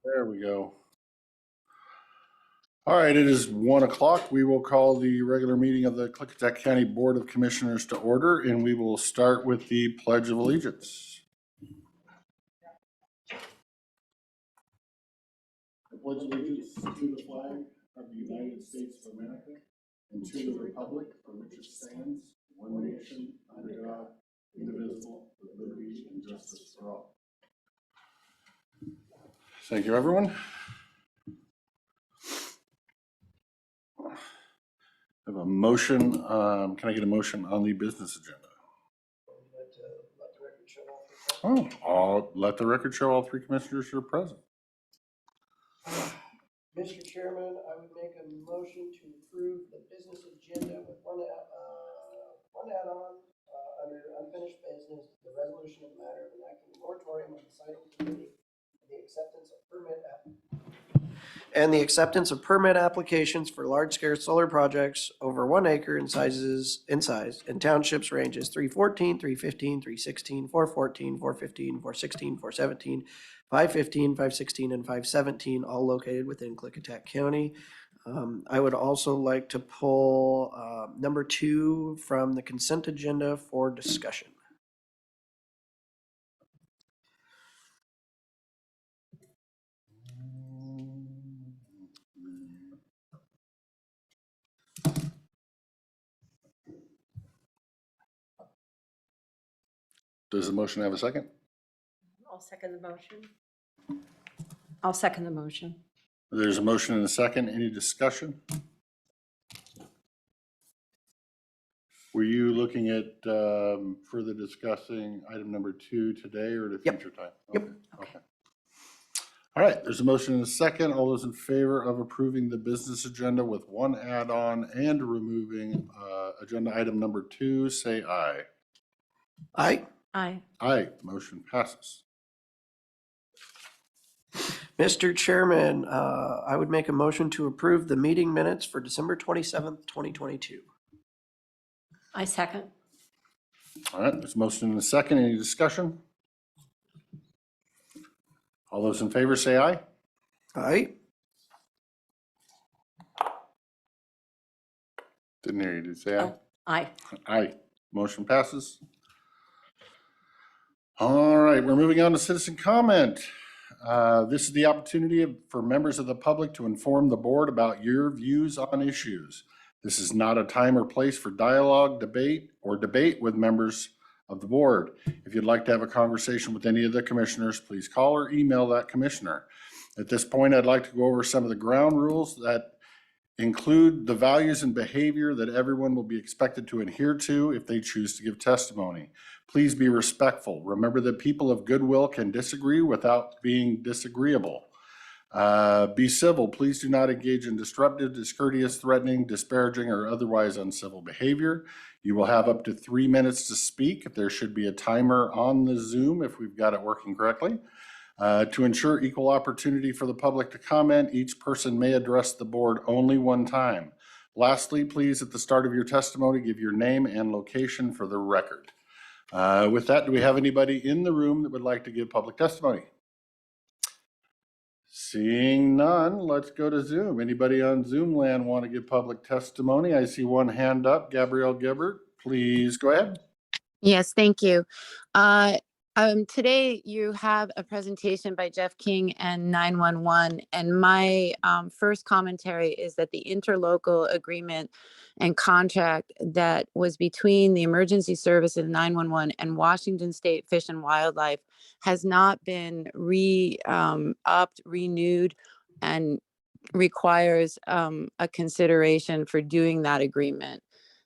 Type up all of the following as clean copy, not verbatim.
There we go. All right, it is 1 o'clock. We will call the regular meeting of the Klickitat County Board of Commissioners to order, and we will start with the Pledge of Allegiance. I pledge allegiance to the flag of the United States of America and to the republic for which it stands, one nation, under God, indivisible, with liberty and justice for all. Thank you, everyone. I have a motion. Can I get a motion on the business agenda? I'll let the record show all three commissioners are present. Mr. Chairman, I would make a motion to approve the business agenda with one add-on under unfinished business, the resolution of the matter of enacting a moratorium on the citing committee, the acceptance of permit applications for large-scale solar projects over 1 acre in size, and townships ranges 314, 315, 316, 414, 415, 416, 417, 515, 516, and 517, all located within Klickitat County. I would also like to pull number 2 from the consent agenda for discussion. Does the motion have a second? I'll second the motion. I'll second the motion. There's a motion and a second. Any discussion? Were you looking at further discussing item number 2 today or at a future time? Yep. Okay. All right, there's a motion and a second. All those in favor of approving the business agenda with one add-on and removing agenda item number 2, say aye. Aye. Aye. Aye, motion passes. Mr. Chairman, I would make a motion to approve the meeting minutes for December 27th, 2022. I second. All right, there's a motion and a second. Any discussion? All those in favor say aye. Aye. Didn't hear you. Did you say aye? Oh, aye. Aye. Motion passes. All right, we're moving on to citizen comment. This is the opportunity for members of the public to inform the board about your views on issues. This is not a time or place for dialogue, debate with members of the board. If you'd like to have a conversation with any of the commissioners, please call or email that commissioner. At this point, I'd like to go over some of the ground rules that include the values and behavior that everyone will be expected to adhere to if they choose to give testimony. Please be respectful. Remember that people of goodwill can disagree without being disagreeable. Be civil. Please do not engage in disruptive, discourteous, threatening, disparaging, or otherwise uncivil behavior. You will have up to 3 minutes to speak. There should be a timer on the Zoom if we've got it working correctly. To ensure equal opportunity for the public to comment, each person may address the board only one time. Lastly, please, at the start of your testimony, give your name and location for the record. With that, do we have anybody in the room that would like to give public testimony? Seeing none, let's go to Zoom. Anybody on Zoom land want to give public testimony? I see one hand up. Gabrielle Gibbert, please go ahead. Yes, thank you. Today you have a presentation by Jeff King and 911, and my first commentary is that the interlocal agreement and contract that was between the emergency service and 911 and Washington State Fish and Wildlife has not been renewed, and requires a consideration for doing that agreement.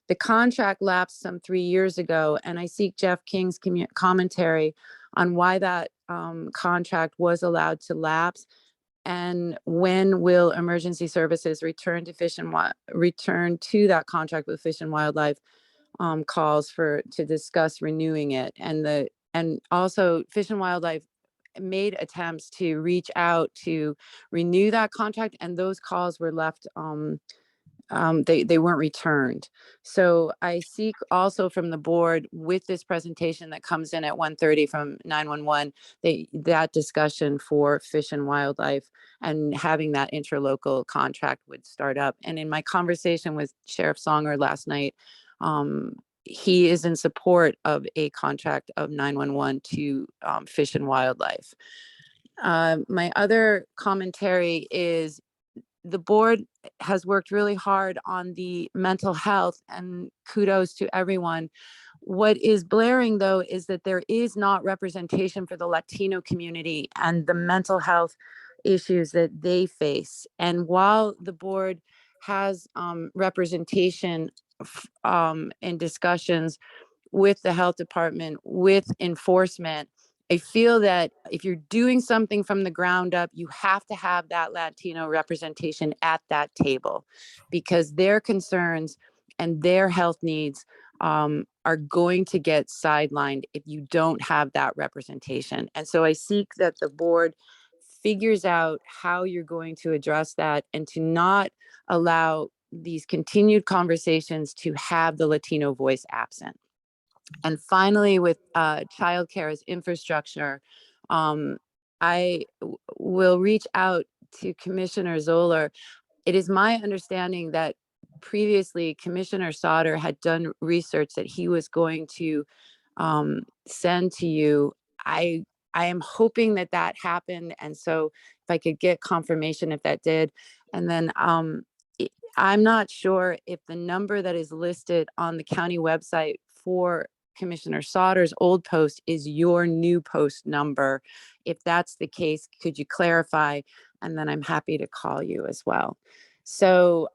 The contract lapsed some 3 years ago, and I seek Jeff King's commentary on why that contract was allowed to lapse, and when will emergency services return to that contract with Fish and Wildlife calls to discuss renewing it. And also Fish and Wildlife made attempts to reach out to renew that contract, and those calls were left they weren't returned. So I seek also from the board with this presentation that comes in at 1:30 from 911, that discussion for Fish and Wildlife and having that interlocal contract would start up. And in my conversation with Sheriff Songer last night, he is in support of a contract of 911 to Fish and Wildlife. My other commentary is the board has worked really hard on the mental health, and kudos to everyone. What is blaring though is that there is not representation for the Latino community and the mental health issues that they face. And while the board has representation and discussions with the health department, with enforcement, I feel that if you're doing something from the ground up, you have to have that Latino representation at that table, because their concerns and their health needs are going to get sidelined if you don't have that representation. And so I seek that the board figures out how you're going to address that and to not allow these continued conversations to have the Latino voice absent. And finally, with childcare as infrastructure, will reach out to Commissioner Zoller. It is my understanding that previously Commissioner Sauter had done research that he was going to send to you. I am hoping that that happened. And so if I could get confirmation if that did. And then I'm not sure if the number that is listed on the county website for Commissioner Sauter's old post is your new post number. If that's the case, could you clarify? And then I'm happy to call you as well. So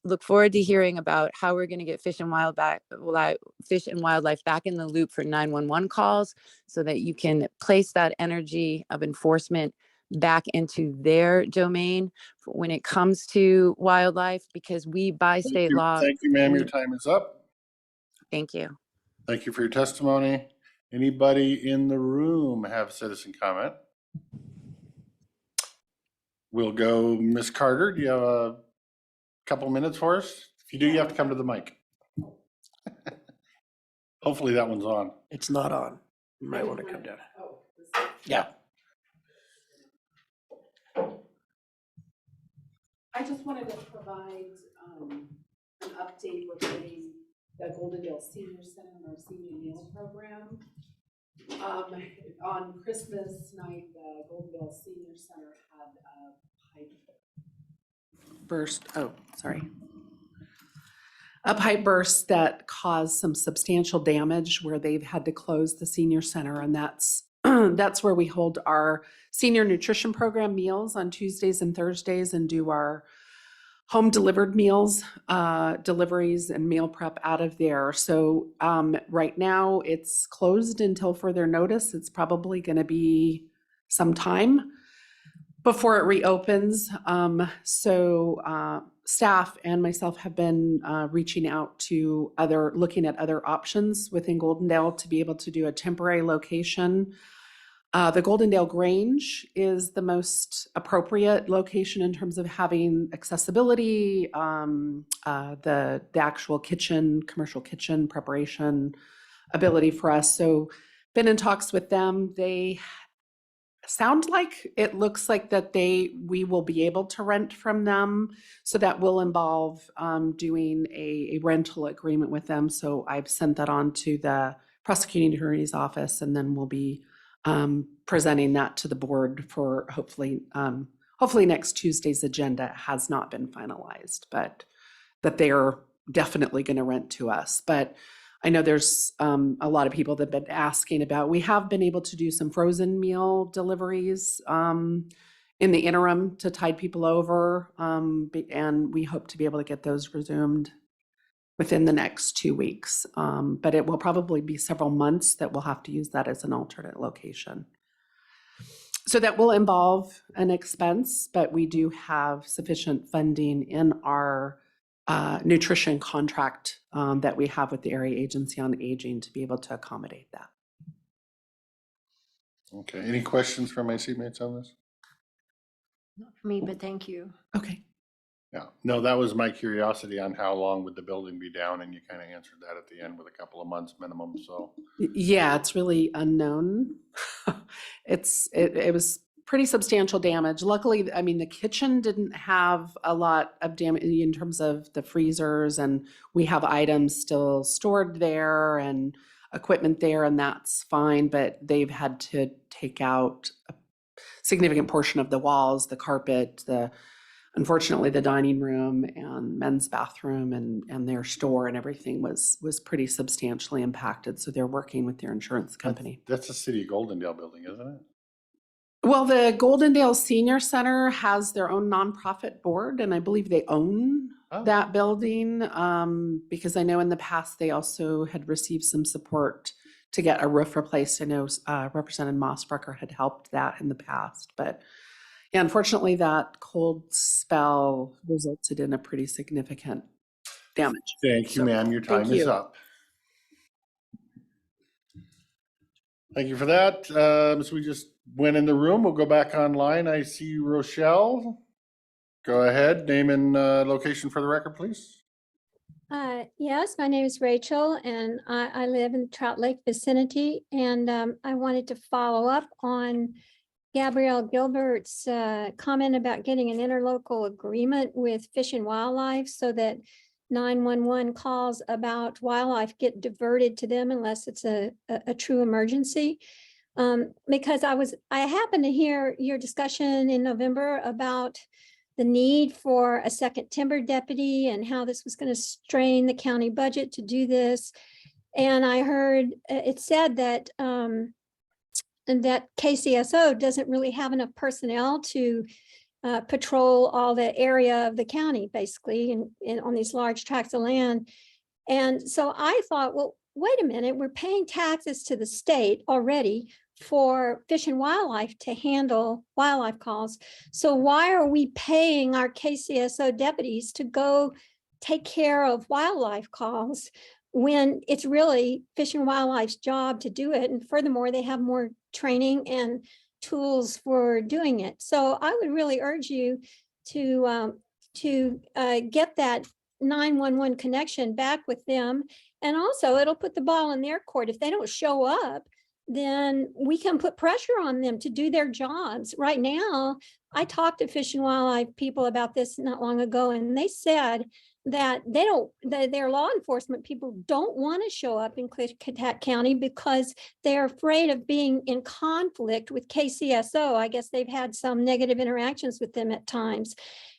look forward to hearing about how we're going to get Fish and Wildlife back in the loop for 911 calls, so that you can place that energy of enforcement back into their domain when it comes to wildlife, because we by state law. Thank you, ma'am. Your time is up. Thank you. Thank you for your testimony. Anybody in the room have citizen comment? We'll go, Ms. Carter. Do you have a couple minutes for us? If you do, you have to come to the mic. Hopefully that one's on. It's not on. You might want to come down. Yeah. I just wanted to provide an update regarding the Goldendale Senior Center and our senior meal program. On Christmas night, the Goldendale Senior Center had a pipe burst. Oh, sorry. A pipe burst that caused some substantial damage where they've had to close the senior center, and that's where we hold our senior nutrition program meals on Tuesdays and Thursdays and do our home delivered meals, deliveries and meal prep out of there. So right now it's closed until further notice. It's probably going to be some time before it reopens. So staff and myself have been reaching out to looking at other options within Goldendale to be able to do a temporary location. The Goldendale Grange is the most appropriate location in terms of having accessibility, the actual kitchen, commercial kitchen preparation ability for us. So been in talks with them. They sound like it looks like that we will be able to rent from them. So that will involve doing a rental agreement with them. So I've sent that on to the prosecuting attorney's office, and then we'll be presenting that to the board for hopefully next Tuesday's agenda. It has not been finalized, but that they are definitely going to rent to us. But I know there's a lot of people that have been asking about, we have been able to do some frozen meal deliveries in the interim to tide people over. And we hope to be able to get those resumed within the next 2 weeks. But it will probably be several months that we'll have to use that as an alternate location. So that will involve an expense, but we do have sufficient funding in our nutrition contract that we have with the Area Agency on Aging to be able to accommodate that. Okay. Any questions from my seatmates on this? Not for me, but thank you. Okay. Yeah, no, that was my curiosity on how long would the building be down, and you kind of answered that at the end with a couple of months minimum, so. Yeah, it's really unknown. It was pretty substantial damage. Luckily, I mean, the kitchen didn't have a lot of damage in terms of the freezers, and we have items still stored there and equipment there, and that's fine, but they've had to take out a significant portion of the walls, the carpet, unfortunately, the dining room and men's bathroom and their store and everything was pretty substantially impacted. So they're working with their insurance company. That's the city of Goldendale building, isn't it? Well, the Goldendale Senior Center has their own nonprofit board, and I believe they own Oh. that building, because I know in the past they also had received some support to get a roof replaced. I know Representative Mossbrucker had helped that in the past, but yeah, unfortunately, that cold spell resulted in a pretty significant damage. Thank you, So, ma'am. Your thank time is you. up. Thank you for that. So we just went in the room. We'll go back online. I see Rochelle. Go ahead. Name and location for the record, please. Yes, my name is Rachel, and I live in the Trout Lake vicinity, and I wanted to follow up on Gabrielle Gilbert's comment about getting an interlocal agreement with Fish and Wildlife so that 911 calls about wildlife get diverted to them unless it's a true emergency. Because I happened to hear your discussion in November about the need for a second timber deputy and how this was going to strain the county budget to do this. And I heard it said that and that KCSO doesn't really have enough personnel to patrol all the area of the county, basically, and on these large tracts of land. And so I thought, well, wait a minute, we're paying taxes to the state already for Fish and Wildlife to handle wildlife calls. So why are we paying our KCSO deputies to go take care of wildlife calls when it's really Fish and Wildlife's job to do it? And furthermore, they have more training and tools for doing it. So I would really urge you to get that 911 connection back with them. And also it'll put the ball in their court. If they don't show up, then we can put pressure on them to do their jobs. Right now, I talked to Fish and Wildlife people about this not long ago, and they said that their law enforcement people don't want to show up in Klickitat County because they're afraid of being in conflict with KCSO. I guess they've had some negative interactions with them at times.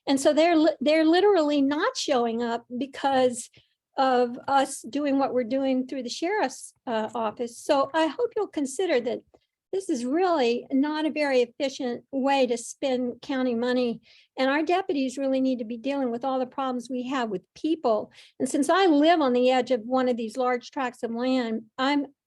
And so they're literally not showing up because of us doing what we're doing through the sheriff's office. So I hope you'll consider that this is really not a very efficient way to spend county money. And our deputies really need to be dealing with all the problems we have with people. And since I live on the edge of one of these large tracts of land,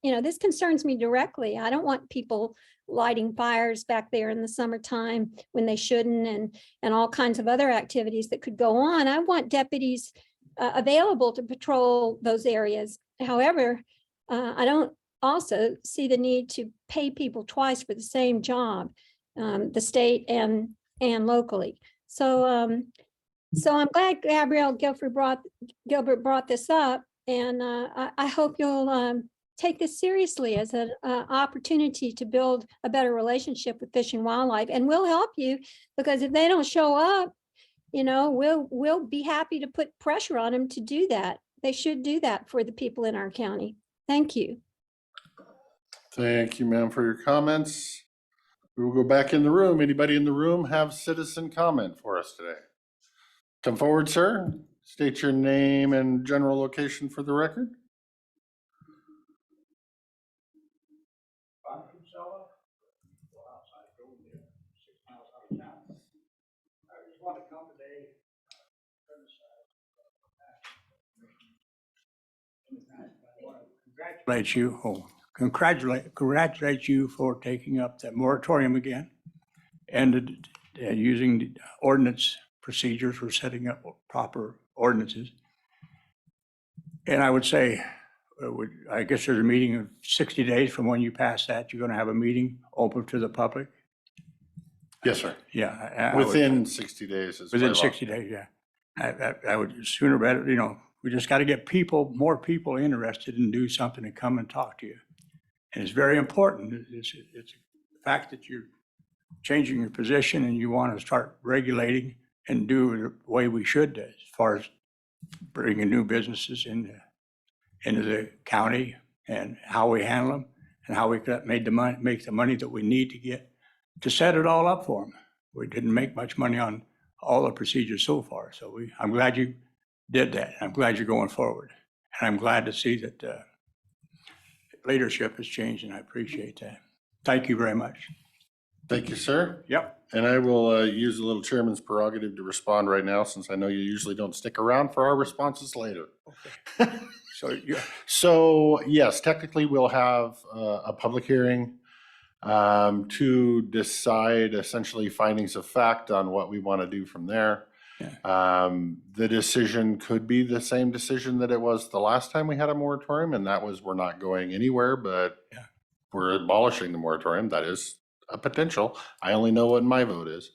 this concerns me directly. I don't want people lighting fires back there in the summertime when they shouldn't, and all kinds of other activities that could go on. I want deputies available to patrol those areas. However, I don't also see the need to pay people twice for the same job, the state and locally. So I'm glad Gabrielle Gilbert brought this up, and I hope you'll take this seriously as an opportunity to build a better relationship with Fish and Wildlife, and we'll help you, because if they don't show up, we'll be happy to put pressure on them to do that. They should do that for the people in our county. Thank you. Thank you, ma'am, for your comments. We will go back in the room. Anybody in the room have citizen comment for us today? Come forward, sir. State your name and general location for the record. Want to come today. Congratulate you for taking up that moratorium again, and using the ordinance procedures for setting up proper ordinances. And I would say, I guess there's a meeting of 60 days from when you pass that. You're going to have a meeting open to the public. Yes, sir. Yeah. Within 60 days. Within 60 days, yeah. I would sooner better, you know, we just got to get more people interested and do something and come and talk to you. And it's very important. It's the fact that you're changing your position and you want to start regulating and do it the way we should as far as bringing new businesses into the county and how we handle them and how we could make the money that we need to get to set it all up for them. We didn't make much money on all the procedures so far. So I'm glad you did that. I'm glad you're going forward. And I'm glad to see that leadership has changed, and I appreciate that. Thank you very much. Thank you, sir. Yep. And I will use a little chairman's prerogative to respond right now, since I know you usually don't stick around for our responses later. Okay. So yes, technically we'll have a public hearing to decide essentially findings of fact on what we want to do from there. Yeah. The decision could be the same decision that it was the last time we had a moratorium, and that was we're not going anywhere, but Yeah. we're abolishing the moratorium. That is a potential. I only know what my vote is.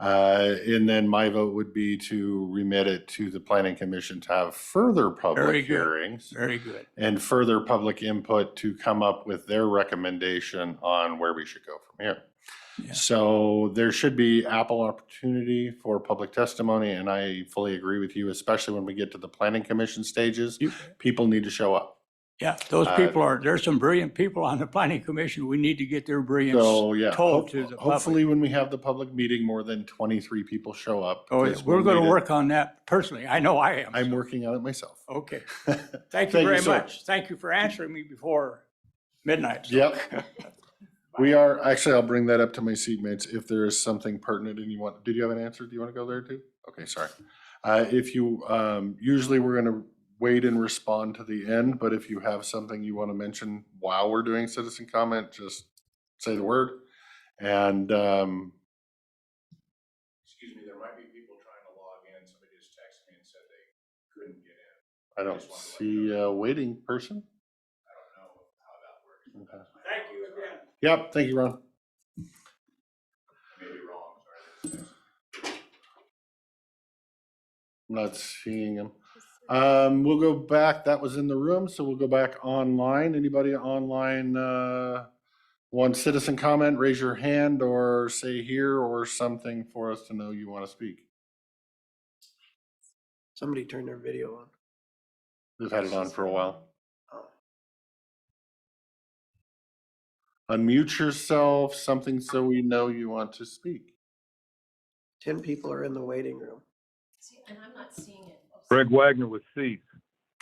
And then my vote would be to remit it to the Planning Commission to have further public hearings. Very good. And further public input to come up with their recommendation on where we should go from here. Yeah. So there should be ample opportunity for public testimony, and I fully agree with you, especially when we get to the Planning Commission stages. People need to show up. Yeah, those people there's some brilliant people on the Planning Commission. We need to get their brilliance So yeah, told to the public. hopefully when we have the public meeting, more than 23 people show up. Oh, yeah, because we're we'll going need to it. work on that personally. I know I am. I'm working on it myself. Okay. Thank you very sir. much. Thank you for answering me before midnight. So. Yep. We are, actually, I'll bring that up to my seatmates if there is something pertinent and you want, did you have an answer? Do you want to go there too? Okay, sorry. If you, usually we're going to wait and respond to the end, but if you have something you want to mention while we're doing citizen comment, just say the word. And, excuse me, there might be people trying to log in. Somebody just texted me and said they couldn't get in. I don't see a waiting person. I don't know how that works. Okay. Thank you again. Yep, thank you, Ron. Maybe wrong, sorry. I'm not seeing him. We'll go back. That was in the room, so we'll go back online. Anybody online want citizen comment? Raise your hand or say here or something for us to know you want to speak. Somebody turned their video on. We've had it on for a while. Unmute yourself, something so we know you want to speak. 10 people are in the waiting room. See, and I'm not seeing it. Greg Wagner with C.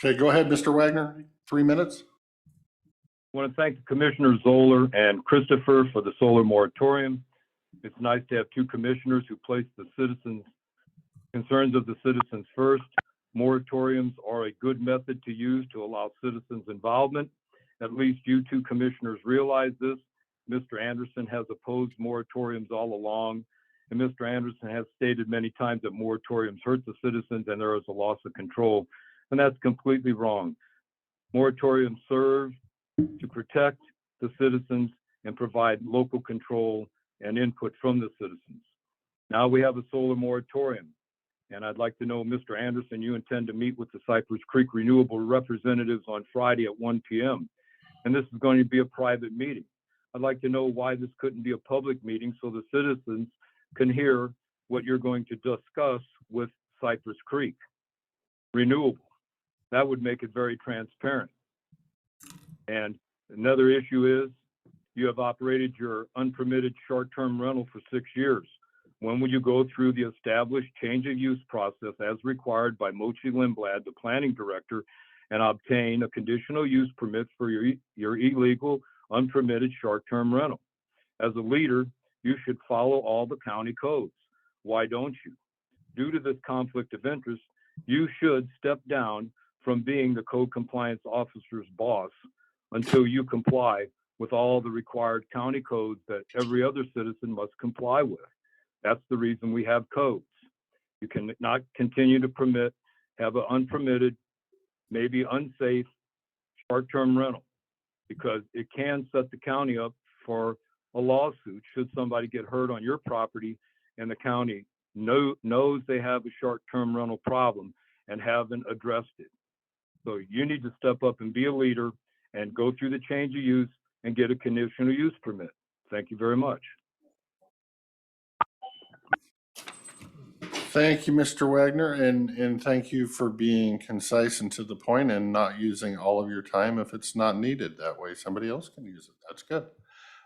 Okay, go ahead, Mr. Wagner. 3 minutes. I want to thank Commissioner Zoller and Christopher for the solar moratorium. It's nice to have two commissioners who place the concerns of the citizens first. Moratoriums are a good method to use to allow citizens involvement. At least you two commissioners realize this. Mr. Anderson has opposed moratoriums all along, and Mr. Anderson has stated many times that moratoriums hurt the citizens and there is a loss of control, and that's completely wrong. Moratoriums serve to protect the citizens and provide local control and input from the citizens. Now we have a solar moratorium, and I'd like to know, Mr. Anderson, you intend to meet with the Cypress Creek Renewable representatives on Friday at 1 p.m., and this is going to be a private meeting. I'd like to know why this couldn't be a public meeting so the citizens can hear what you're going to discuss with Cypress Creek Renewable. That would make it very transparent. And another issue is you have operated your unpermitted short-term rental for 6 years. When will you go through the established change of use process as required by Mochi Lindblad, the planning director, and obtain a conditional use permit for your illegal unpermitted short-term rental? As a leader, you should follow all the county codes. Why don't you? Due to this conflict of interest, you should step down from being the code compliance officer's boss until you comply with all the required county codes that every other citizen must comply with. That's the reason we have codes. You cannot continue to have an unpermitted, maybe unsafe short-term rental, because it can set the county up for a lawsuit should somebody get hurt on your property and the county knows they have a short-term rental problem and haven't addressed it. So you need to step up and be a leader and go through the change of use and get a conditional use permit. Thank you very much. Thank you, Mr. Wagner, and thank you for being concise and to the point and not using all of your time if it's not needed. That way somebody else can use it. That's good.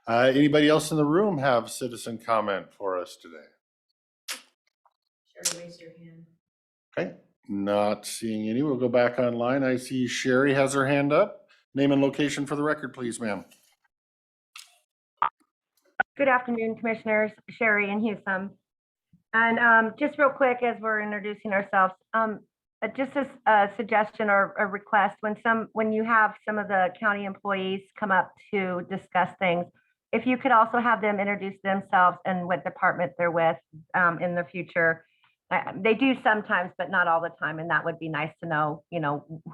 Anybody else in the room have citizen comment for us today? Sherry, raise your hand. Okay, not seeing any. We'll go back online. I see Sherry has her hand up. Name and location for the record, please, ma'am. Good afternoon, Commissioners. Sherry in Houston. And just real quick, as we're introducing ourselves, just a suggestion or a request, when you have some of the county employees come up to discuss things, if you could also have them introduce themselves and what department they're with in the future. They do sometimes, but not all the time, and that would be nice to know,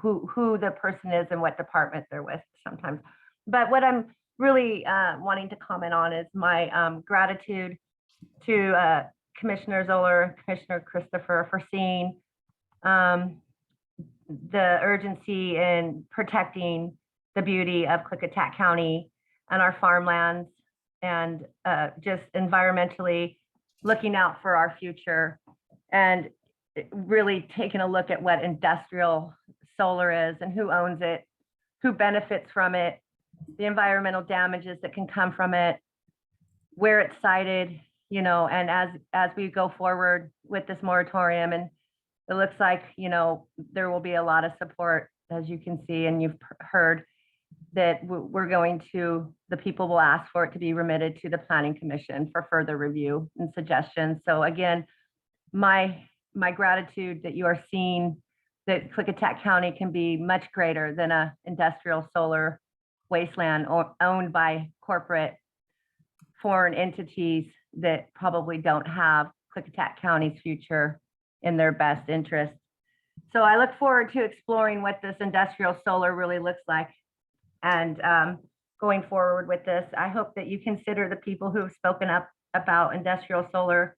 who the person is and what department they're with sometimes. But what I'm really wanting to comment on is my gratitude to Commissioner Zoller, Commissioner Christopher for seeing the urgency in protecting the beauty of Klickitat County and our farmlands, and just environmentally looking out for our future, and really taking a look at what industrial solar is and who owns it, who benefits from it, the environmental damages that can come from it, where it's sited, and as we go forward with this moratorium, and it looks like, there will be a lot of support, as you can see, and you've heard that the people will ask for it to be remitted to the Planning Commission for further review and suggestions. So again, my gratitude that you are seeing that Klickitat County can be much greater than a industrial solar wasteland owned by corporate foreign entities that probably don't have Klickitat County's future in their best interest. So I look forward to exploring what this industrial solar really looks like. And going forward with this, I hope that you consider the people who have spoken up about industrial solar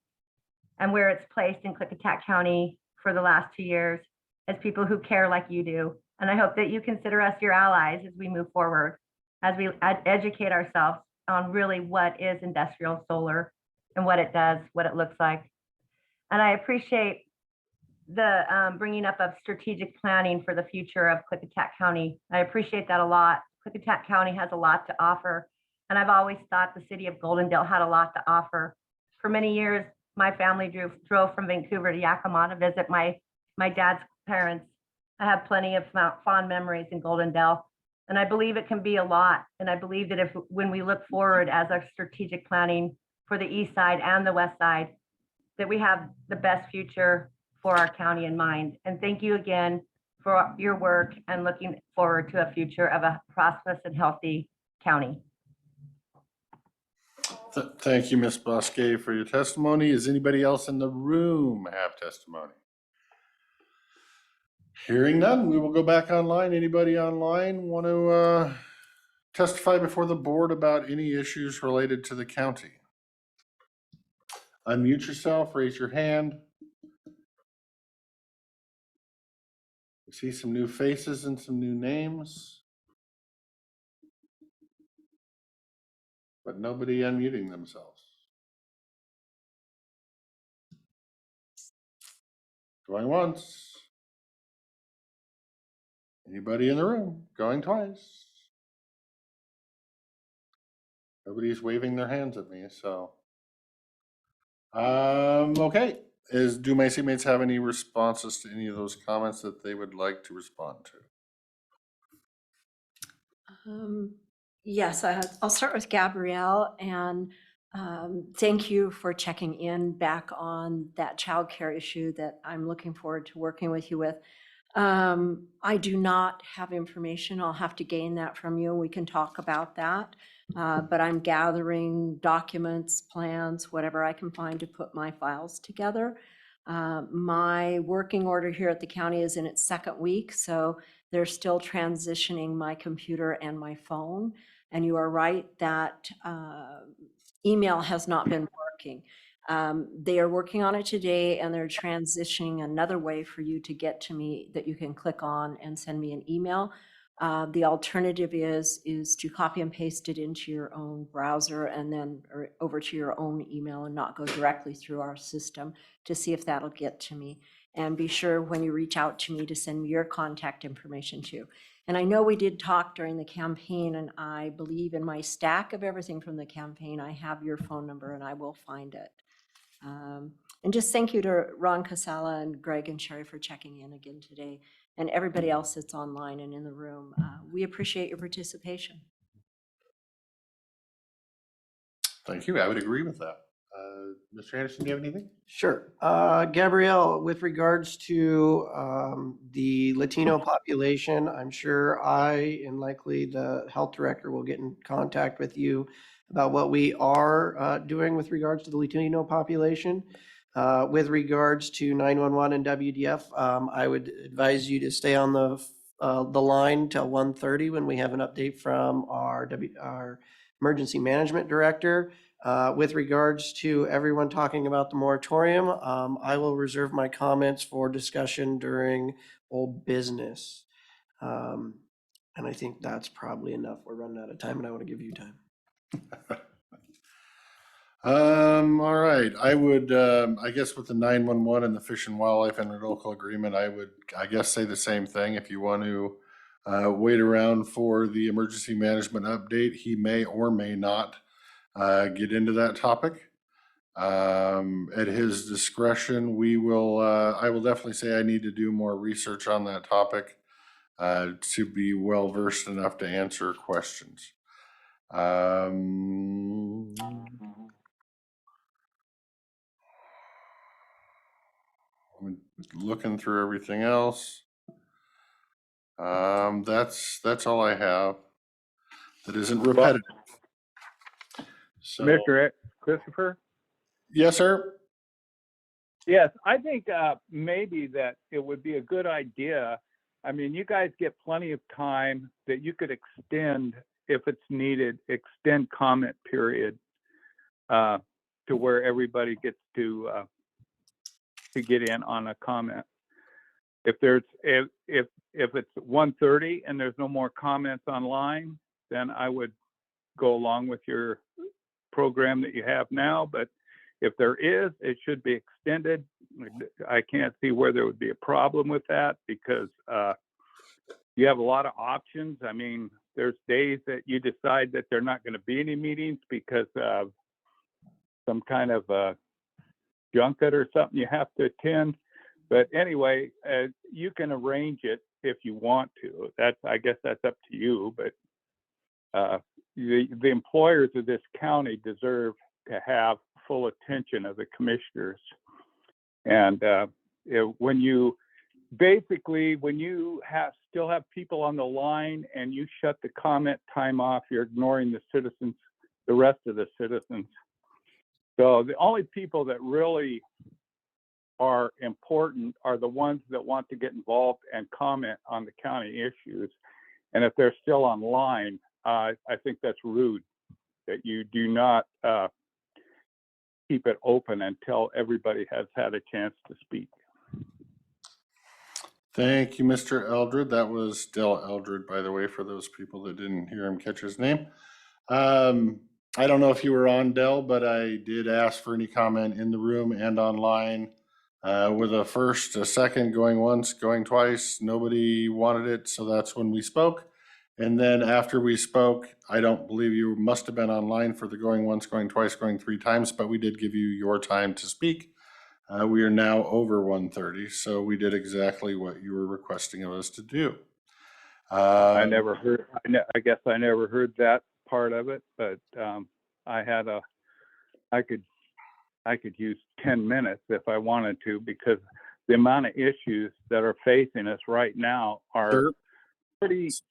and where it's placed in Klickitat County for the last 2 years as people who care like you do. And I hope that you consider us your allies as we move forward, as we educate ourselves on really what is industrial solar and what it does, what it looks like. And I appreciate the bringing up of strategic planning for the future of Klickitat County. I appreciate that a lot. Klickitat County has a lot to offer. And I've always thought the city of Goldendale had a lot to offer. For many years, my family drove from Vancouver to Yakima to visit my dad's parents. I have plenty of fond memories in Goldendale. And I believe it can be a lot. And I believe that when we look forward as our strategic planning for the east side and the west side, that we have the best future for our county in mind. And thank you again for your work and looking forward to a future of a prosperous and healthy county. Thank you, Ms. Bosque, for your testimony. Does anybody else in the room have testimony? Hearing none, we will go back online. Anybody online want to testify before the board about any issues related to the county? Unmute yourself, raise your hand. I see some new faces and some new names, but nobody unmuting themselves. Going once. Anybody in the room? Going twice. Nobody's waving their hands at me, so. Okay. Do my seatmates have any responses to any of those comments that they would like to respond to? Yes, I'll start with Gabrielle, and thank you for checking in back on that childcare issue that I'm looking forward to working with you with. I do not have information. I'll have to gain that from you. We can talk about that. But I'm gathering documents, plans, whatever I can find to put my files together. My working order here at the county is in its second week, so they're still transitioning my computer and my phone. And you are right that email has not been working. They are working on it today, and they're transitioning another way for you to get to me that you can click on and send me an email. The alternative is to copy and paste it into your own browser and then or over to your own email and not go directly through our system to see if that'll get to me. And be sure when you reach out to me to send me your contact information too. And I know we did talk during the campaign, and I believe in my stack of everything from the campaign, I have your phone number and I will find it. And just thank you to Ron Casala and Greg and Sherry for checking in again today, and everybody else that's online and in the room. We appreciate your participation. Thank you. I would agree with that. Mr. Anderson, do you have anything? Sure. Gabrielle, with regards to the Latino population, I'm sure I and likely the health director will get in contact with you about what we are doing with regards to the Latino population. With regards to 911 and WDF, I would advise you to stay on the line till 1:30 when we have an update from our emergency management director. With regards to everyone talking about the moratorium, I will reserve my comments for discussion during old business. And I think that's probably enough. We're running out of time and I want to give you time. All right. I would, I guess with the 911 and the Fish and Wildlife interlocal agreement, I would, I guess, say the same thing. If you want to wait around for the emergency management update, he may or may not get into that topic. At his discretion, we will, I will definitely say I need to do more research on that topic to be well versed enough to answer questions. I'm looking through everything else. That's all I have. That isn't repetitive. So, Mr. Christopher? yes, sir. Yes, I think maybe that it would be a good idea. I mean, you guys get plenty of time that you could extend, if it's needed, extend comment period to where everybody gets to get in on a comment. If it's 1:30 and there's no more comments online, then I would go along with your program that you have now. But if there is, it should be extended. I can't see where there would be a problem with that because you have a lot of options. I mean, there's days that you decide that there are not going to be any meetings because of some kind of junket or something you have to attend. But anyway, you can arrange it if you want to. I guess that's up to you. But the employers of this county deserve to have full attention of the commissioners. And when you still have people on the line and you shut the comment time off, you're ignoring the rest of the citizens. So the only people that really are important are the ones that want to get involved and comment on the county issues. And if they're still online, I think that's rude that you do not keep it open until everybody has had a chance to speak. Thank you, Mr. Eldred. That was Dell Eldred, by the way, for those people that didn't hear him catch his name. I don't know if you were on, Dell, but I did ask for any comment in the room and online. With a first, a second, going once, going twice, nobody wanted it, so that's when we spoke. And then after we spoke, I don't believe you must have been online for the going once, going twice, going three times, but we did give you your time to speak. We are now over 1:30, so we did exactly what you were requesting of us to do. I guess I never heard that part of it, but I could use 10 minutes if I wanted to, because the amount of issues that are facing us right now are Sir?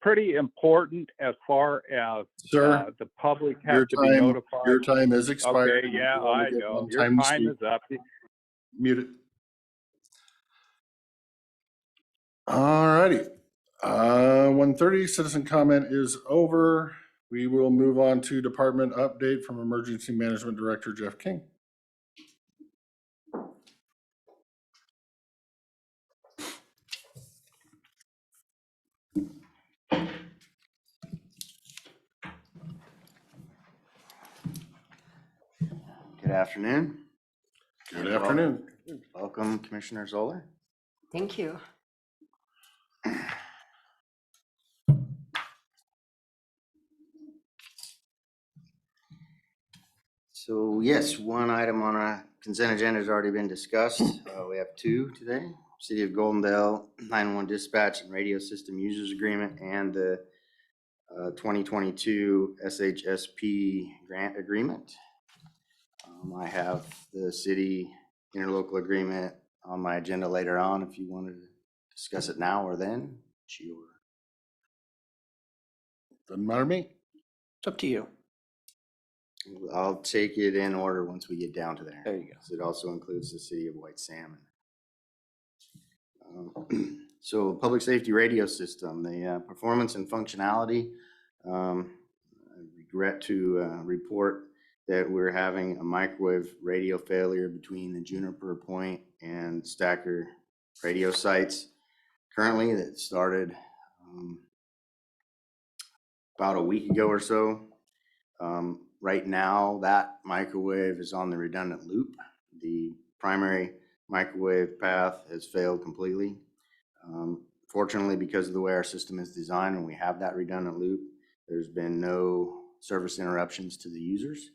pretty important as far as Sir, the public has to be notified. Your time is expired. Okay, yeah, I know. Your time is up. Mute it. All righty. 1:30, citizen comment is over. We will move on to department update from Emergency Management Director Jeff King. Good afternoon. Good afternoon. Welcome, Commissioner Zoller. Thank you. So yes, one item on our consent agenda has already been discussed. We have two today. City of Goldendale 911 dispatch and radio system users agreement and the 2022 SHSP grant agreement. I have the city interlocal agreement on my agenda later on if you wanted to discuss it now or then. Sure. Doesn't matter to me. It's up to you. I'll take it in order once we get down to there. There you go. 'Cause it also includes the city of White Salmon. So public safety radio system, the performance and functionality. I regret to report that we're having a microwave radio failure between the Juniper Point and Stacker radio sites currently that started about a week ago or so. Right now, that microwave is on the redundant loop. The primary microwave path has failed completely. Fortunately, because of the way our system is designed and we have that redundant loop, there's been no service interruptions to the users.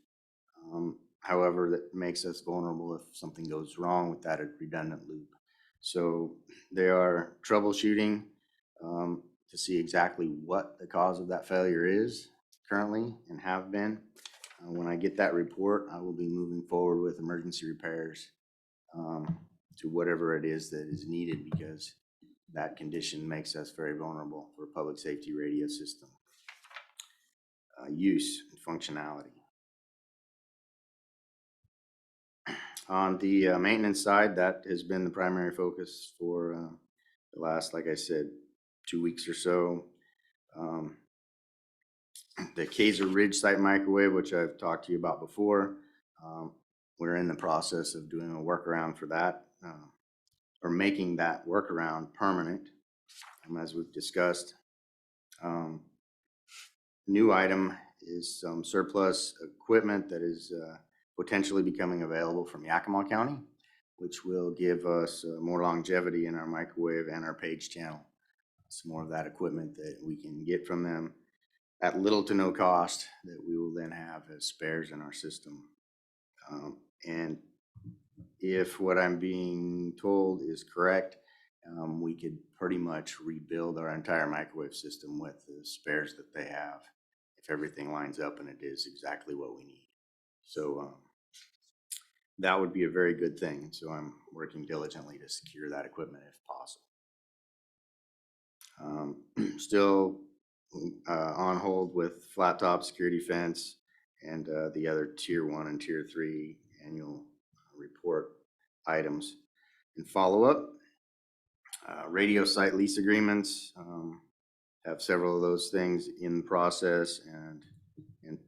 However, that makes us vulnerable if something goes wrong with that redundant loop. So they are troubleshooting to see exactly what the cause of that failure is currently and have been. When I get that report, I will be moving forward with emergency repairs to whatever it is that is needed, because that condition makes us very vulnerable for public safety radio system use and functionality. On the maintenance side, that has been the primary focus for the last, like I said, 2 weeks or so. The Kaiser Ridge site microwave, which I've talked to you about before, we're in the process of doing a workaround for that, or making that workaround permanent, as we've discussed. New item is some surplus equipment that is potentially becoming available from Yakima County, which will give us more longevity in our microwave and our page channel. Some more of that equipment that we can get from them at little to no cost that we will then have as spares in our system. And if what I'm being told is correct, we could pretty much rebuild our entire microwave system with the spares that they have if everything lines up and it is exactly what we need. So that would be a very good thing. So I'm working diligently to secure that equipment if possible. Still on hold with flat top security fence and the other tier 1 and tier 3 annual report items. And follow up, radio site lease agreements, have several of those things in process and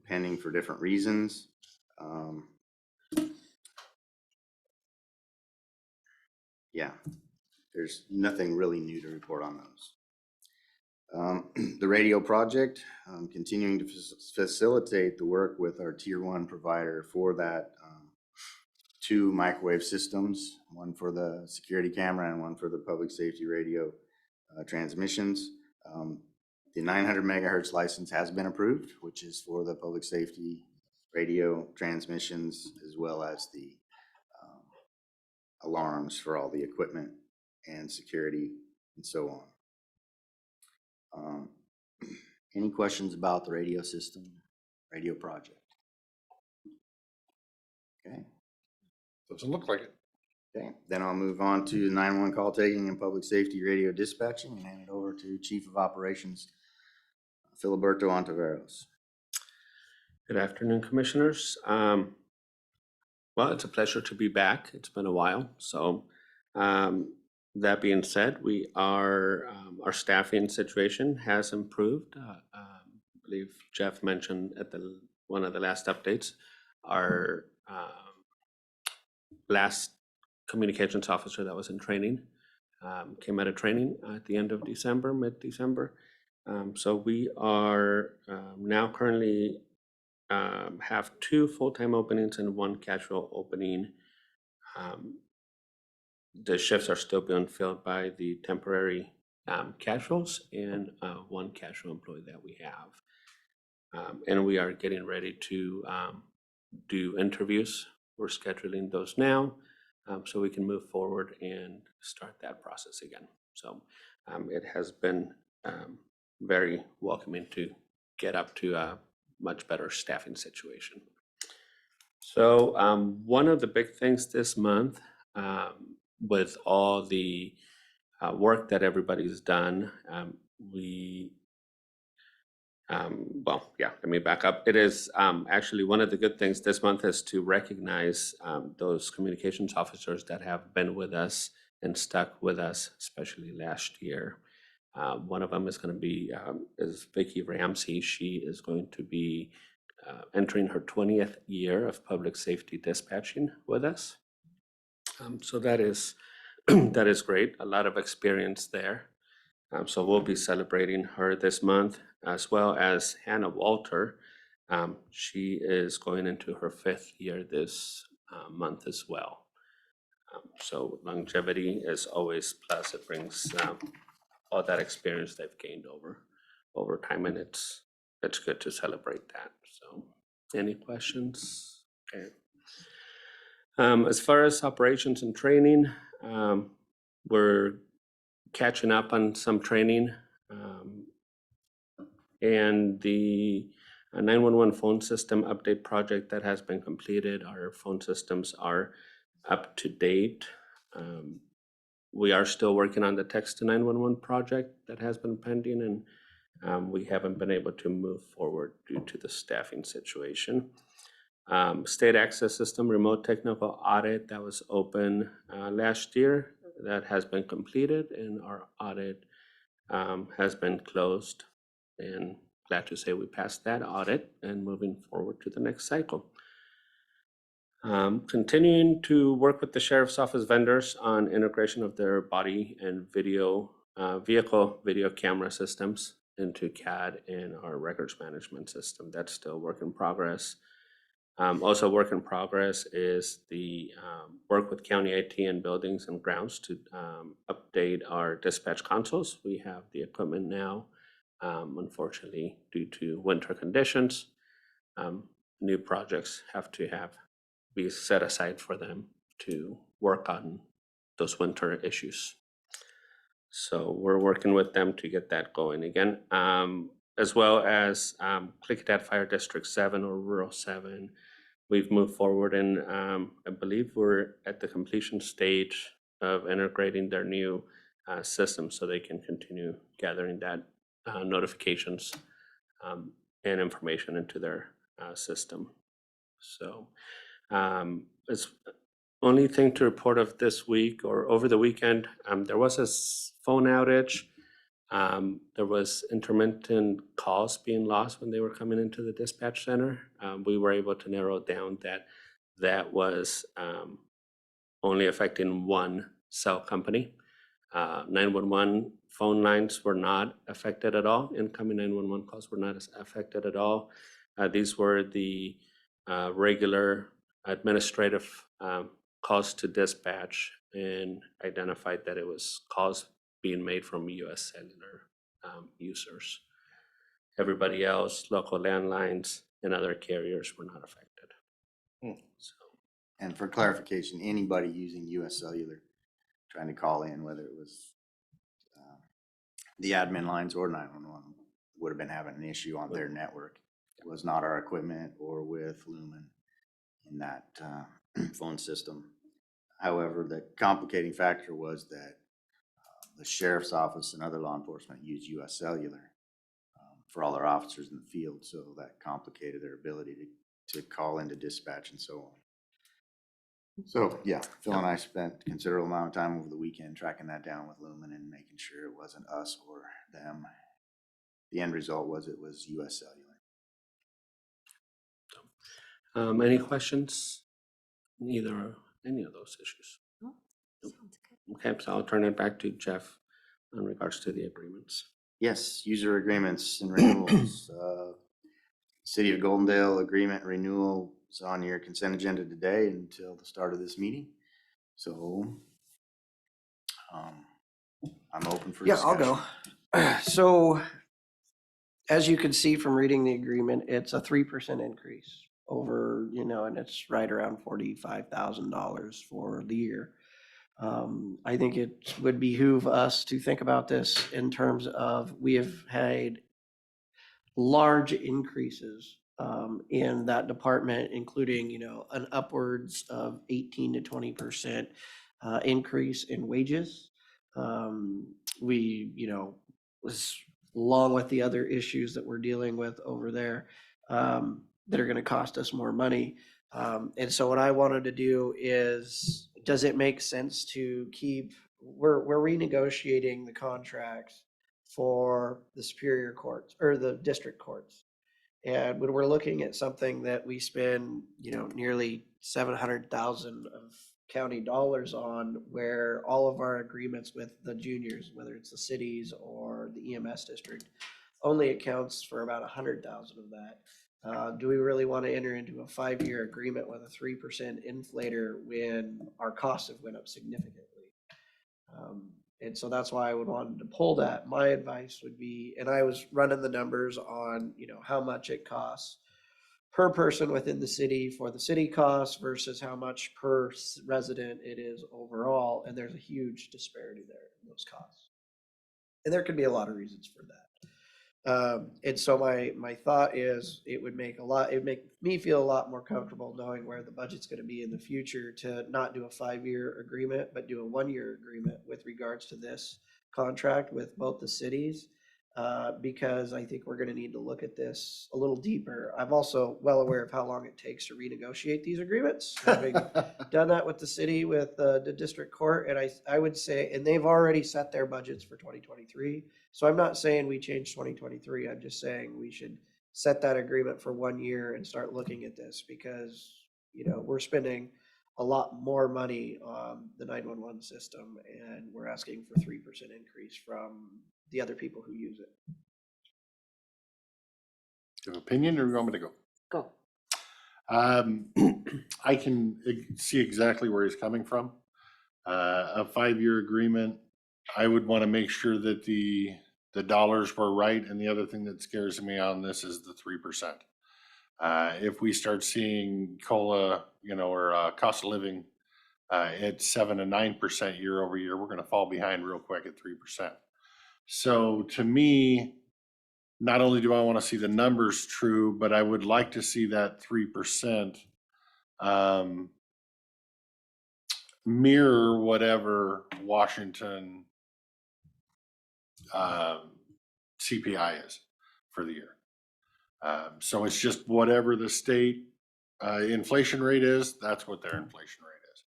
pending for different reasons. Yeah, there's nothing really new to report on those. The radio project, continuing to facilitate the work with our tier 1 provider for that 2 microwave systems, one for the security camera and one for the public safety radio transmissions. The 900 megahertz license has been approved, which is for the public safety radio transmissions, as well as the alarms for all the equipment and security and so on. Any questions about the radio system, radio project? Okay. Doesn't look like it. Okay, then I'll move on to 911 call taking and public safety radio dispatching and hand it over to Chief of Operations, Filiberto Ontiveros. Good afternoon, Commissioners. Well, it's a pleasure to be back. It's been a while. So that being said, we are our staffing situation has improved. I believe Jeff mentioned at one of the last updates, our last communications officer that was in training came out of training at the end of December, mid-December. So we are now currently have 2 full-time openings and 1 casual opening. The shifts are still being filled by the temporary casuals and 1 casual employee that we have. And we are getting ready to do interviews. We're scheduling those now, so we can move forward and start that process again. So it has been very welcoming to get up to a much better staffing situation. So one of the big things this month, with all the work that everybody's done, let me back up. It is actually one of the good things this month is to recognize those communications officers that have been with us and stuck with us, especially last year. One of them is going to be is Vicki Ramsey. She is going to be entering her 20th year of public safety dispatching with us. So that is that is great. A lot of experience there. So we'll be celebrating her this month, as well as Hannah Walter. She is going into her 5th year this month as well. So longevity is always plus. It brings all that experience they've gained over time, and it's good to celebrate that. So, any questions? Okay. As far as operations and training, we're catching up on some training, and the 911 phone system update project that has been completed. Our phone systems are up to date. We are still working on the text to 911 project that has been pending, and we haven't been able to move forward due to the staffing situation. State access system remote technical audit that was open last year, that has been completed, and our audit has been closed, and glad to say we passed that audit and moving forward to the next cycle. Continuing to work with the Sheriff's Office vendors on integration of their body and vehicle video camera systems into CAD and our records management system. That's still work in progress. Also work in progress is the work with county IT and buildings and grounds to update our dispatch consoles. We have the equipment now. Unfortunately, due to winter conditions, new projects have to be set aside for them to work on those winter issues. So we're working with them to get that going again, as well as Klickitat Fire District 7 or Rural 7. We've moved forward, and I believe we're at the completion stage of integrating their new system so they can continue gathering that notifications and information into their system. So it's only thing to report of this week or over the weekend. There was a phone outage. There was intermittent calls being lost when they were coming into the dispatch center. We were able to narrow down that was only affecting one cell company. 911 phone lines were not affected at all. Incoming 911 calls were not affected at all. These were the regular administrative calls to dispatch, and identified that it was calls being made from US Cellular users. Everybody else, local landlines and other carriers, were not affected. So, And for clarification, anybody using US Cellular trying to call in, whether it was the admin lines or 911, would have been having an issue on their network. It was not our equipment or with Lumen in that phone system. However, the complicating factor was that the sheriff's office and other law enforcement use US Cellular for all our officers in the field, so that complicated their ability to call into dispatch and so on. So yeah, Phil and I spent a considerable amount of time over the weekend tracking that down with Lumen and making sure it wasn't us or them. The end result was it was US Cellular. any questions? Any of those issues? Oh, Nope. sounds good. Okay, so I'll turn it back to Jeff in regards to the agreements. Yes, user agreements and renewals. City of Goldendale agreement renewal is on your consent agenda today until the start of this meeting. So I'm open for Yeah, discussion. I'll go. So as you can see from reading the agreement, it's a 3% increase over, and it's right around $45,000 for the year. I think it would behoove us to think about this in terms of we have had large increases in that department, including, an upwards of 18 to 20% increase in wages. We, was along with the other issues that we're dealing with over there that are going to cost us more money. And so what I wanted to do is, does it make sense to keep, we're renegotiating the contracts for the superior courts or the district courts. And when we're looking at something that we spend, nearly 700,000 of county dollars on, where all of our agreements with the juniors, whether it's the cities or the EMS district, only accounts for about 100,000 of that. Do we really want to enter into a 5-year agreement with a 3% inflator when our costs have went up significantly? And so that's why I would want to pull that. My advice would be, and I was running the numbers on, how much it costs per person within the city for the city costs versus how much per resident it is overall. And there's a huge disparity there in those costs. And there could be a lot of reasons for that. And so my thought is it would make me feel a lot more comfortable knowing where the budget's going to be in the future to not do a 5-year agreement, but do a 1-year agreement with regards to this contract with both the cities. Because I think we're going to need to look at this a little deeper. I'm also well aware of how long it takes to renegotiate these agreements, having done that with the city, with the district court. And I would say, and they've already set their budgets for 2023. So I'm not saying we change 2023. I'm just saying we should set that agreement for 1 year and start looking at this because, we're spending a lot more money on the 911 system and we're asking for 3% increase from the other people who use it. Do you have an opinion or you want me to go? Go. I can see exactly where he's coming from. A 5-year agreement, I would want to make sure that the dollars were right. And the other thing that scares me on this is the 3%. If we start seeing COLA, or cost of living at 7 to 9% year over year, we're going to fall behind real quick at 3%. So to me, not only do I want to see the numbers true, but I would like to see that 3% mirror whatever Washington CPI is for the year. So it's just whatever the state inflation rate is, that's what their inflation rate is.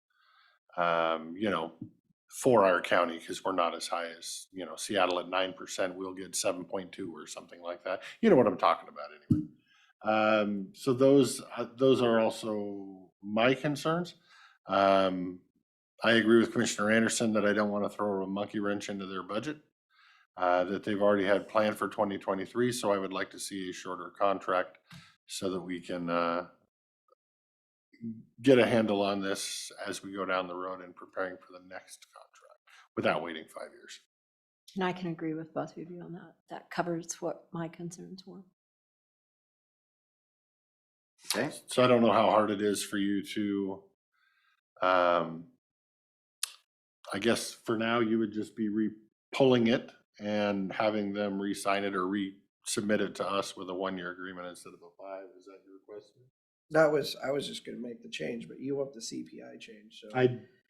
For our county, because we're not as high as, Seattle at 9%, we'll get 7.2 or something like that. You know what I'm talking about anyway. So those are also my concerns. I agree with Commissioner Anderson that I don't want to throw a monkey wrench into their budget that they've already had planned for 2023. So I would like to see a shorter contract so that we can get a handle on this as we go down the road and preparing for the next contract without waiting 5 years. And I can agree with both of you on that. That covers what my concerns were. Okay. So I don't know how hard it is for you to, I guess for now you would just be pulling it and having them re-sign it or resubmit it to us with a 1-year agreement instead of a 5. Is that your request? I was just going to make the change, but you want the CPI change. So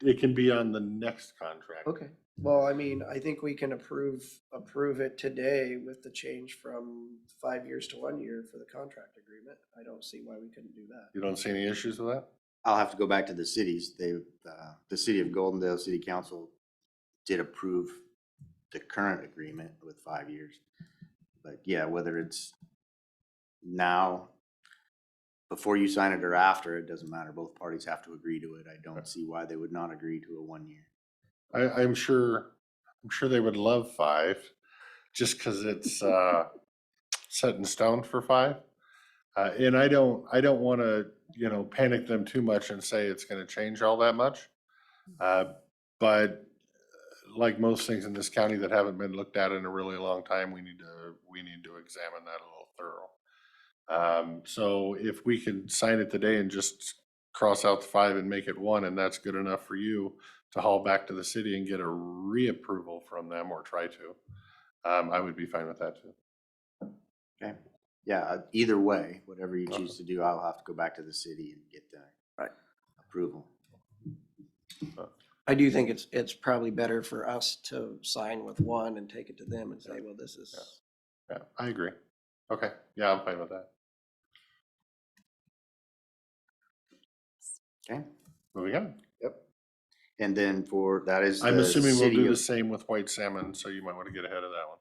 It can be on the next contract. okay. Well, I mean, I think we can approve it today with the change from 5 years to 1 year for the contract agreement. I don't see why we couldn't do that. You don't see any issues with that? I'll have to go back to the cities. The city of Goldendale City Council did approve the current agreement with 5 years. But yeah, whether it's now, before you sign it or after, it doesn't matter. Both parties have to agree to it. I don't see why they would not agree to a 1 year. I'm sure they would love 5 just because it's set in stone for 5. And I don't want to, panic them too much and say it's going to change all that much. But like most things in this county that haven't been looked at in a really long time, we need to examine that a little thorough. So if we can sign it today and just cross out the 5 and make it 1, and that's good enough for you to haul back to the city and get a reapproval from them, or try to, I would be fine with that too. Okay. Yeah, either way, whatever you choose to do, I'll have to go back to the city and get the Right. approval. I do think it's probably better for us to sign with one and take it to them and say, well, this is. Yeah, I agree. Okay, yeah, I'm fine with that. Okay. Moving on. Yep. And then that is I'm the assuming we'll city do the of, same with white salmon, so you might want to get ahead of that one.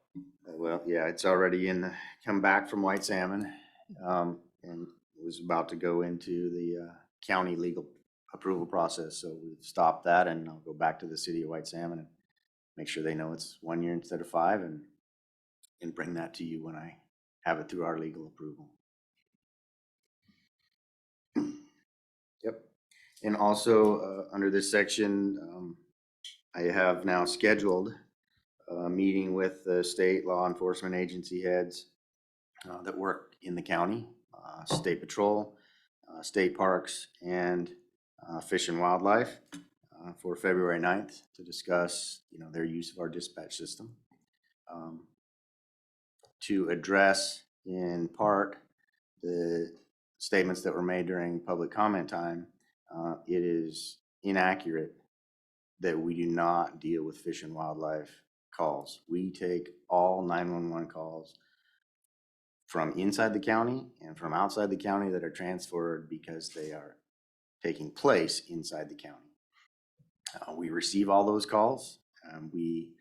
well, yeah, it's already come back from White Salmon. And it was about to go into the county legal approval process. So we've stopped that, and I'll go back to the city of White Salmon and make sure they know it's 1 year instead of 5, and bring that to you when I have it through our legal approval. Yep. And also under this section, I have now scheduled a meeting with the state law enforcement agency heads that work in the county, state patrol, state parks, and fish and wildlife for February 9th to discuss, their use of our dispatch system. To address in part the statements that were made during public comment time, it is inaccurate that we do not deal with fish and wildlife calls. We take all 911 calls from inside the county and from outside the county that are transferred because they are taking place inside the county. We receive all those calls. We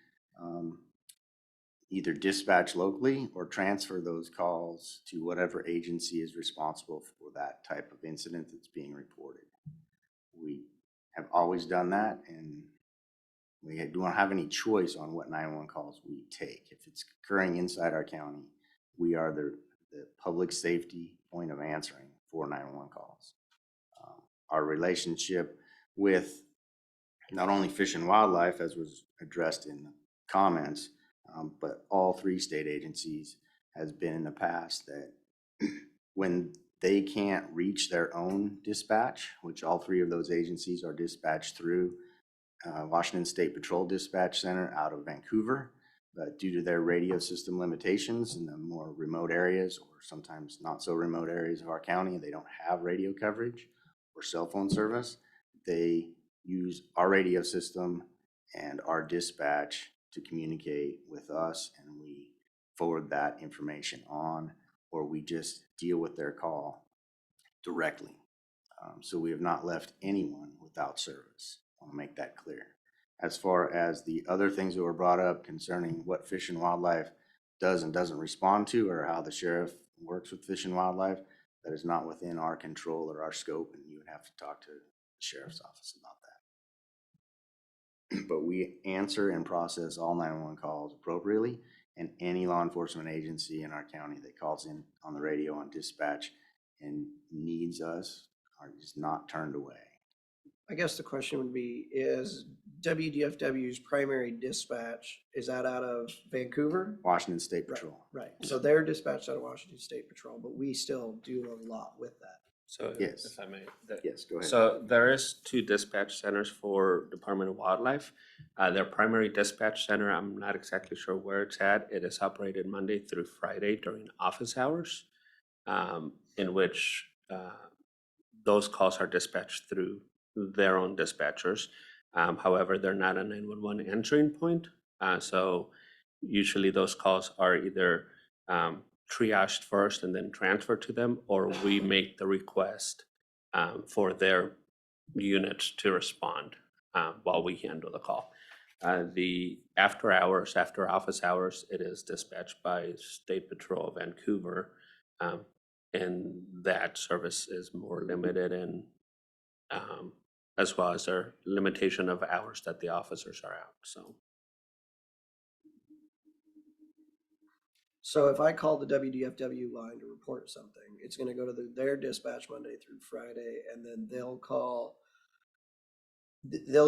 either dispatch locally or transfer those calls to whatever agency is responsible for that type of incident that's being reported. We have always done that, and we don't have any choice on what 911 calls we take. If it's occurring inside our county, we are the public safety point of answering for 911 calls. Our relationship with not only Fish and Wildlife, as was addressed in the comments, but all 3 state agencies has been in the past that when they can't reach their own dispatch, which all 3 of those agencies are dispatched through Washington State Patrol Dispatch Center out of Vancouver, but due to their radio system limitations in the more remote areas, or sometimes not so remote areas of our county, they don't have radio coverage or cell phone service. They use our radio system and our dispatch to communicate with us, and we forward that information on, or we just deal with their call directly. So we have not left anyone without service. I want to make that clear. As far as the other things that were brought up concerning what Fish and Wildlife does and doesn't respond to, or how the sheriff works with Fish and Wildlife, that is not within our control or our scope, and you would have to talk to the sheriff's office about that. But we answer and process all 911 calls appropriately, and any law enforcement agency in our county that calls in on the radio on dispatch and needs us are just not turned away. I guess the question would be, is WDFW's primary dispatch, is that out of Vancouver? Washington State Patrol. Right, so they're dispatched out of Washington State Patrol, but we still do a lot with that. So Yes. if I may. Yes, go ahead. So there is 2 dispatch centers for Department of Wildlife. Their primary dispatch center, I'm not exactly sure where it's at. It is operated Monday through Friday during office hours, in which those calls are dispatched through their own dispatchers. However, they're not a 911 answering point. So usually those calls are either triaged first and then transferred to them, or we make the request for their unit to respond while we handle the call. The after hours, after office hours, it is dispatched by State Patrol of Vancouver, and that service is more limited, and as well as their limitation of hours that the officers are out. So if I call the WDFW line to report something, it's gonna go to their dispatch Monday through Friday, and then they'll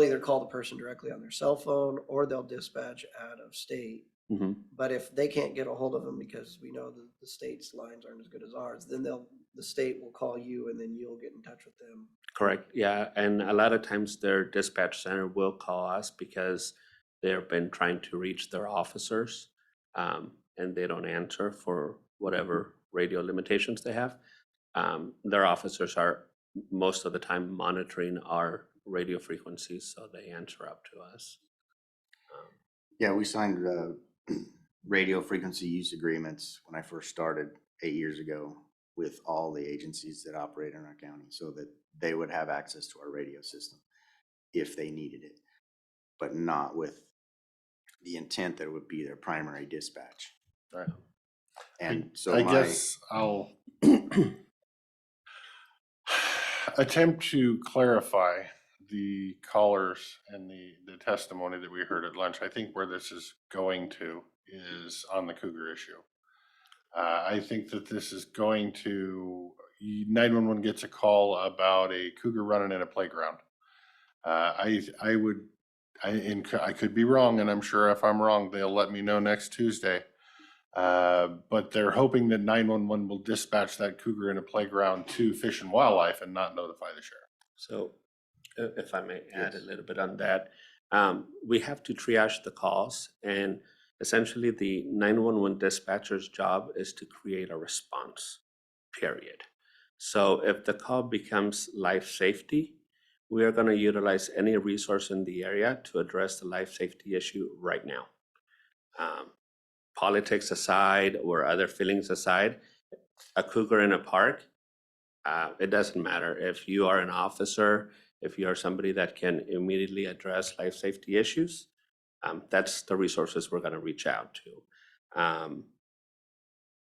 either call the person directly on their cell phone or they'll dispatch out of state. Mhm. But if they can't get a hold of them because we know that the state's lines aren't as good as ours, then the state will call you and then you'll get in touch with them. Correct, yeah, and a lot of times their dispatch center will call us because they've been trying to reach their officers, and they don't answer for whatever radio limitations they have. Their officers are most of the time monitoring our radio frequencies, so they answer up to us. Yeah, we signed radio frequency use agreements when I first started 8 years ago with all the agencies that operate in our county so that they would have access to our radio system if they needed it, but not with the intent that it would be their primary dispatch. Right. And so I my, guess I'll attempt to clarify the callers and the testimony that we heard at lunch. I think where this is going to is on the cougar issue. I think that this is going to, 911 gets a call about a cougar running in a playground. I could be wrong, and I'm sure if I'm wrong, they'll let me know next Tuesday. But they're hoping that 911 will dispatch that cougar in a playground to Fish and Wildlife and not notify the sheriff. So if I may add a Yes. little bit on that, we have to triage the calls, and essentially the 911 dispatcher's job is to create a response, period. So if the call becomes life safety, we are going to utilize any resource in the area to address the life safety issue right now. Politics aside or other feelings aside, a cougar in a park, it doesn't matter. If you are an officer, if you are somebody that can immediately address life safety issues, that's the resources we're going to reach out to.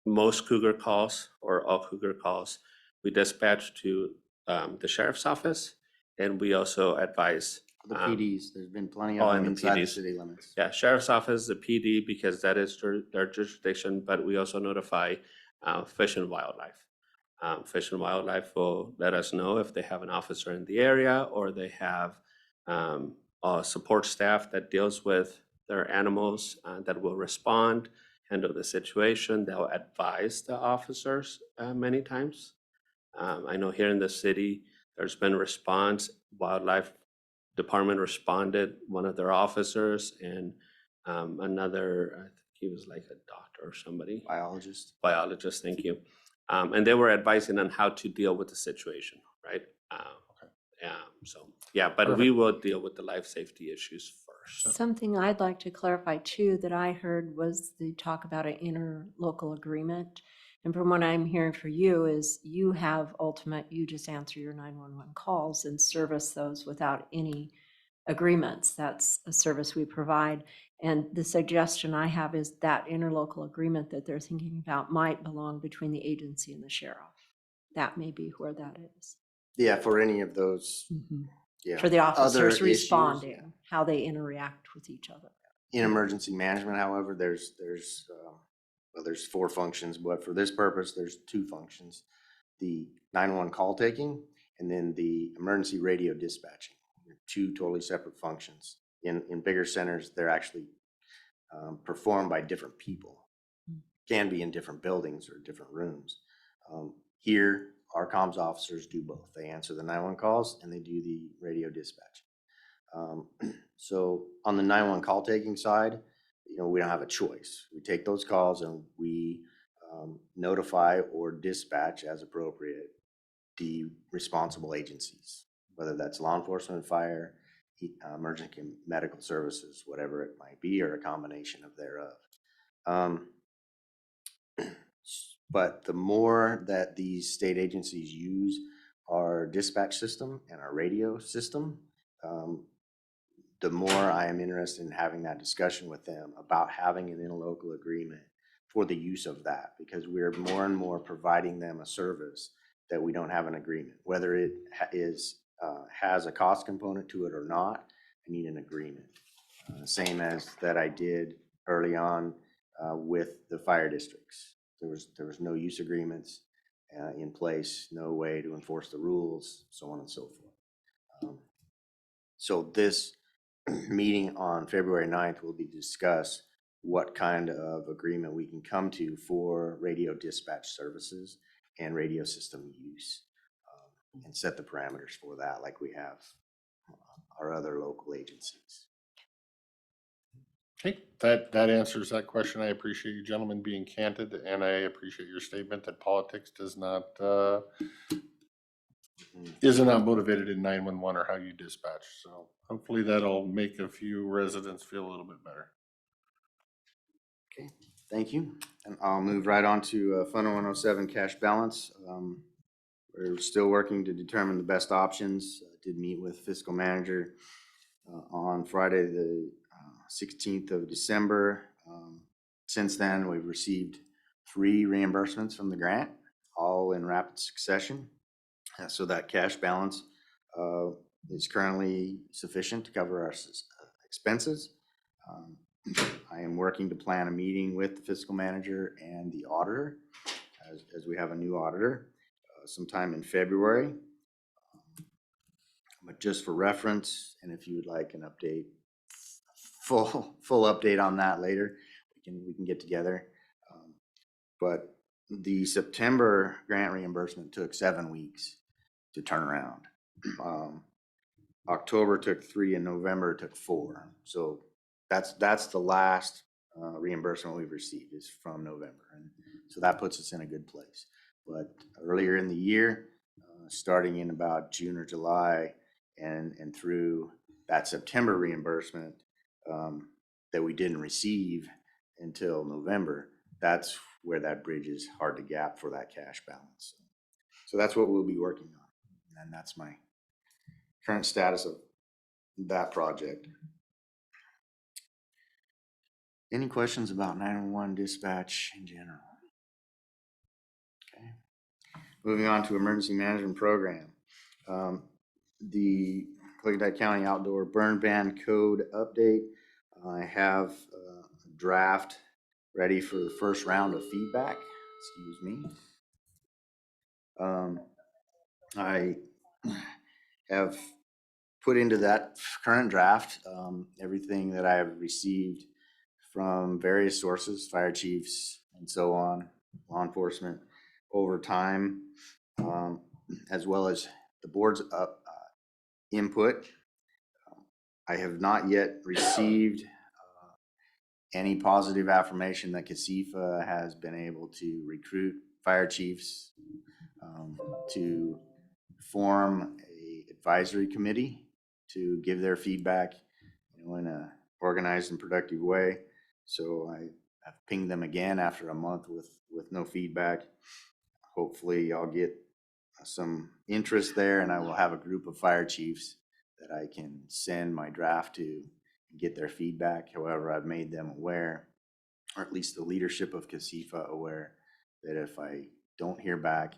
Most cougar calls or all cougar calls, we dispatch to the sheriff's office, and we also advise the PDs, there's been plenty oh, of and them the inside the PDs. city limits. Yeah, sheriff's office, the PD, because that is their jurisdiction, but we also notify Fish and Wildlife. Fish and Wildlife will let us know if they have an officer in the area or they have a support staff that deals with their animals that will respond, handle the situation. They'll advise the officers many times. I know here in the city, there's been response. Wildlife Department responded, one of their officers, and another, I think he was like a doctor or somebody. Biologist, thank you. And they were advising on how to deal with the situation, right? So, yeah, but we will deal with the life safety issues first. Something I'd like to clarify too that I heard was the talk about an interlocal agreement. And from what I'm hearing for you is you have ultimate, you just answer your 911 calls and service those without any agreements. That's a service we provide. And the suggestion I have is that interlocal agreement that they're thinking about might belong between the agency and the sheriff. That may be where that is. Yeah, for any of those, yeah. For the other officers issues, responding, yeah. how they interact with each other. In emergency management, however, there's 4 functions, but for this purpose, there's 2 functions. The 911 call taking and then the emergency radio dispatching. 2 totally separate functions. In bigger centers, they're actually performed by different people. Can be in different buildings or different rooms. Here, our comms officers do both. They answer the 911 calls and they do the radio dispatch. So on the 911 call taking side, we don't have a choice. We take those calls and we notify or dispatch as appropriate the responsible agencies, whether that's law enforcement, fire, emergency medical services, whatever it might be, or a combination of thereof. But the more that these state agencies use our dispatch system and our radio system, the more I am interested in having that discussion with them about having an interlocal agreement for the use of that, because we're more and more providing them a service that we don't have an agreement. Whether it has a cost component to it or not, I need an agreement. Same as that I did early on with the fire districts. There was no use agreements in place, no way to enforce the rules, so on and so forth. So this meeting on February 9th will be to discuss what kind of agreement we can come to for radio dispatch services and radio system use, and set the parameters for that like we have our other local agencies. Okay, that answers that question. I appreciate you gentlemen being candid, and I appreciate your statement that politics does not, is not motivated in 911 or how you dispatch. So hopefully that'll make a few residents feel a little bit better. Okay, thank you. And I'll move right on to Fund 107 cash balance. We're still working to determine the best options. Did meet with fiscal manager on Friday, the 16th of December. Since then, we've received 3 reimbursements from the grant, all in rapid succession. So that cash balance is currently sufficient to cover our expenses. I am working to plan a meeting with the fiscal manager and the auditor, as we have a new auditor, sometime in February. But just for reference, and if you would like an update, full update on that later, we can get together. But the September grant reimbursement took 7 weeks to turn around. October took 3 and November took 4. So that's the last reimbursement we've received is from November. And so that puts us in a good place. But earlier in the year, starting in about June or July and through that September reimbursement that we didn't receive until November, that's where that bridge is hard to gap for that cash balance. So that's what we'll be working on. And that's my current status of that project. Any questions about 911 dispatch in general? Okay. Moving on to emergency management program. The Klickitat County Outdoor Burn Ban Code update. I have a draft ready for the first round of feedback. Excuse me. I have put into that current draft everything that I have received from various sources, fire chiefs and so on, law enforcement over time, as well as the board's input. I have not yet received any positive affirmation that CACIFA has been able to recruit fire chiefs to form a advisory committee to give their feedback, in a organized and productive way. So I've pinged them again after a month with no feedback. Hopefully I'll get some interest there, and I will have a group of fire chiefs that I can send my draft to and get their feedback. However, I've made them aware, or at least the leadership of CACIFA aware, that if I don't hear back,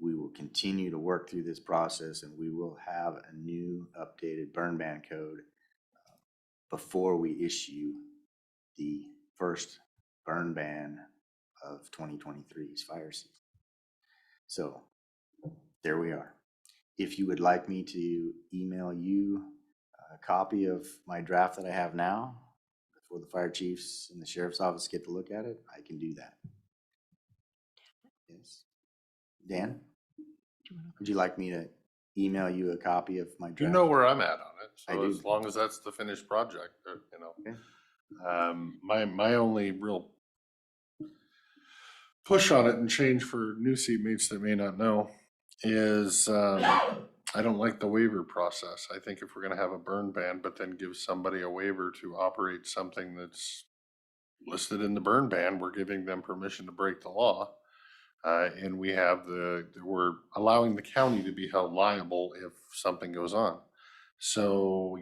we will continue to work through this process, and we will have a new updated burn ban code before we issue the first burn ban of 2023's fire season. So there we are. If you would like me to email you a copy of my draft that I have now before the fire chiefs and the sheriff's office get to look at it, I can do that. Yes. Dan, would you like me to email you a copy of my draft? You know where I'm at on it. I So do. as long as that's the finished project, Okay. My only real push on it and change for new seatmates that may not know is I don't like the waiver process. I think if we're going to have a burn ban, but then give somebody a waiver to operate something that's listed in the burn ban, we're giving them permission to break the law. And we're allowing the county to be held liable if something goes on. So,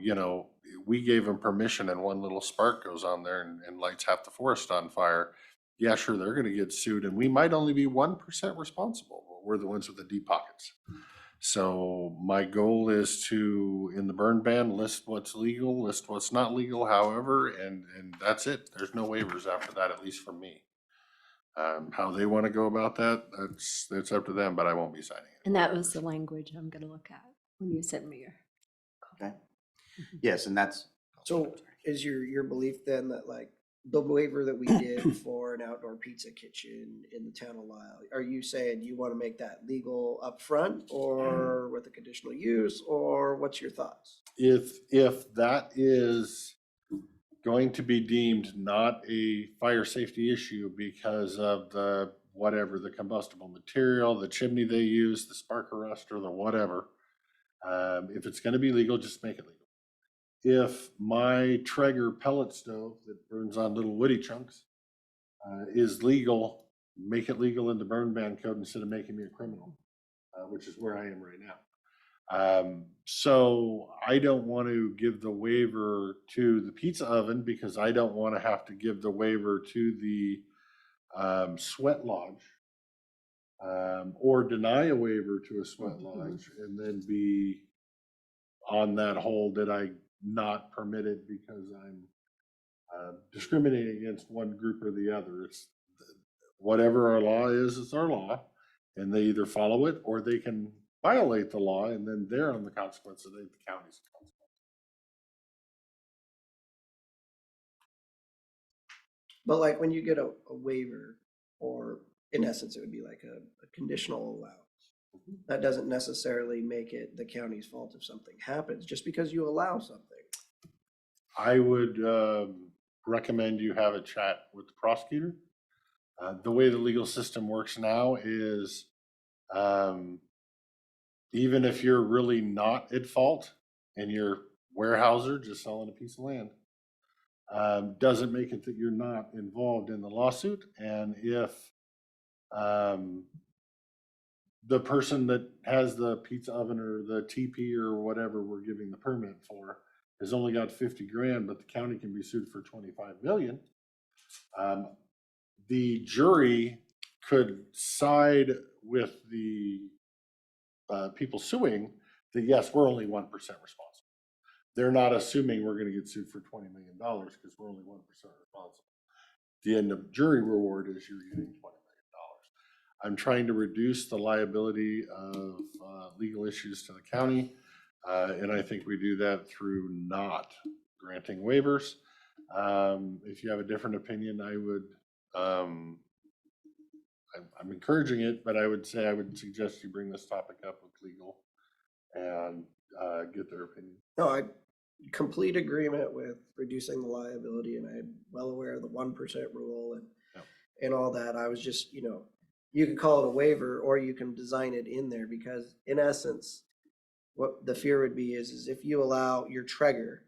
we gave them permission and one little spark goes on there and lights half the forest on fire. Yeah, sure, they're going to get sued, and we might only be 1% responsible, but we're the ones with the deep pockets. So my goal is to, in the burn ban, list what's legal, list what's not legal, however, and that's it. There's no waivers after that, at least from me. How they want to go about that, that's up to them, but I won't be signing it. And that was the language I'm gonna look at when you send me your. Okay. Yes, and that's. So is your belief then that like the waiver that we did for an outdoor pizza kitchen in the town of Lisle, are you saying you want to make that legal upfront or with a conditional use, or what's your thoughts? If that is going to be deemed not a fire safety issue because of the whatever, the combustible material, the chimney they use, the spark arrestor, the whatever, if it's gonna be legal, just make it legal. If my Traeger pellet stove that burns on little woody chunks is legal, make it legal in the burn ban code instead of making me a criminal, which is where I am right now. So I don't want to give the waiver to the pizza oven because I don't want to have to give the waiver to the sweat lodge, or deny a waiver to a sweat lodge and then be on that whole, did I not permit it because I'm discriminating against one group or the other. It's whatever our law is, it's our law, and they either follow it or they can violate the law, and then they're on the consequences. The county's consequences. But like when you get a waiver, or in essence, it would be like a conditional allowance. That doesn't necessarily make it the county's fault if something happens, just because you allow something. I would recommend you have a chat with the prosecutor. The way the legal system works now is even if you're really not at fault and you're warehouser just selling a piece of land, doesn't make it that you're not involved in the lawsuit. And if the person that has the pizza oven or the TP or whatever we're giving the permit for has only got 50 grand, but the county can be sued for 25 million. The jury could side with the people suing that yes, we're only 1% responsible. They're not assuming we're going to get sued for $20 million because we're only 1% responsible. The end of jury reward is you're getting $20 million. I'm trying to reduce the liability of legal issues to the county, and I think we do that through not granting waivers. If you have a different opinion, I would, I'm encouraging it, but I would suggest you bring this topic up with legal and get their opinion. No, I complete agreement with reducing the liability, and I'm well aware of the 1% rule and all that. I was just, you can call it a waiver or you can design it in there, because in essence, what the fear would be is if you allow your Traeger,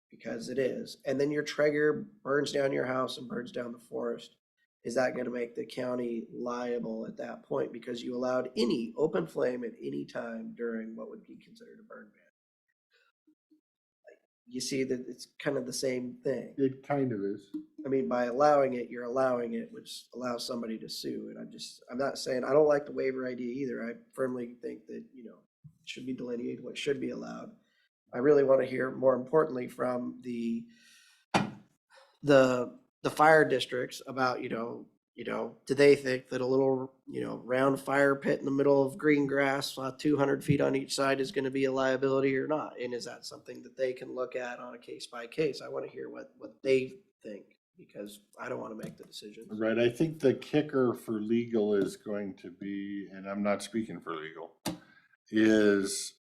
because it is, and then your Traeger burns down your house and burns down the forest, is that going to make the county liable at that point because you allowed any open flame at any time during what would be considered a burn ban? You see that it's kind of the same thing. It kind of is. I mean, by allowing it, you're allowing it, which allows somebody to sue. And I'm not saying, I don't like the waiver idea either. I firmly think that, it should be delineated what should be allowed. I really want to hear, more importantly, from the fire districts about, do they think that a little, round fire pit in the middle of green grass, 200 feet on each side is going to be a liability or not? And is that something that they can look at on a case by case? I want to hear what they think, because I don't want to make the decisions. Right. I think the kicker for legal is going to be, and I'm not speaking for legal, is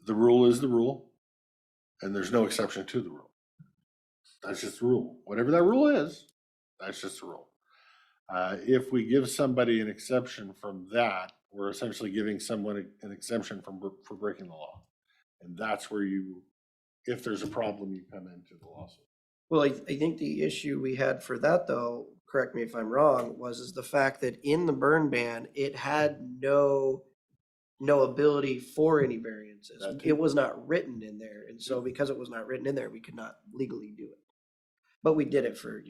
the rule is the rule, and there's no exception to the rule. That's just the rule. Whatever that rule is, that's just the rule. If we give somebody an exception from that, we're essentially giving someone an exemption for breaking the law. And that's where if there's a problem, you come into the lawsuit. Well, I think the issue we had for that, though, correct me if I'm wrong, is the fact that in the burn ban, it had no ability for any variances. It was not written in there. And so because it was not written in there, we could not legally do it. But we did it for,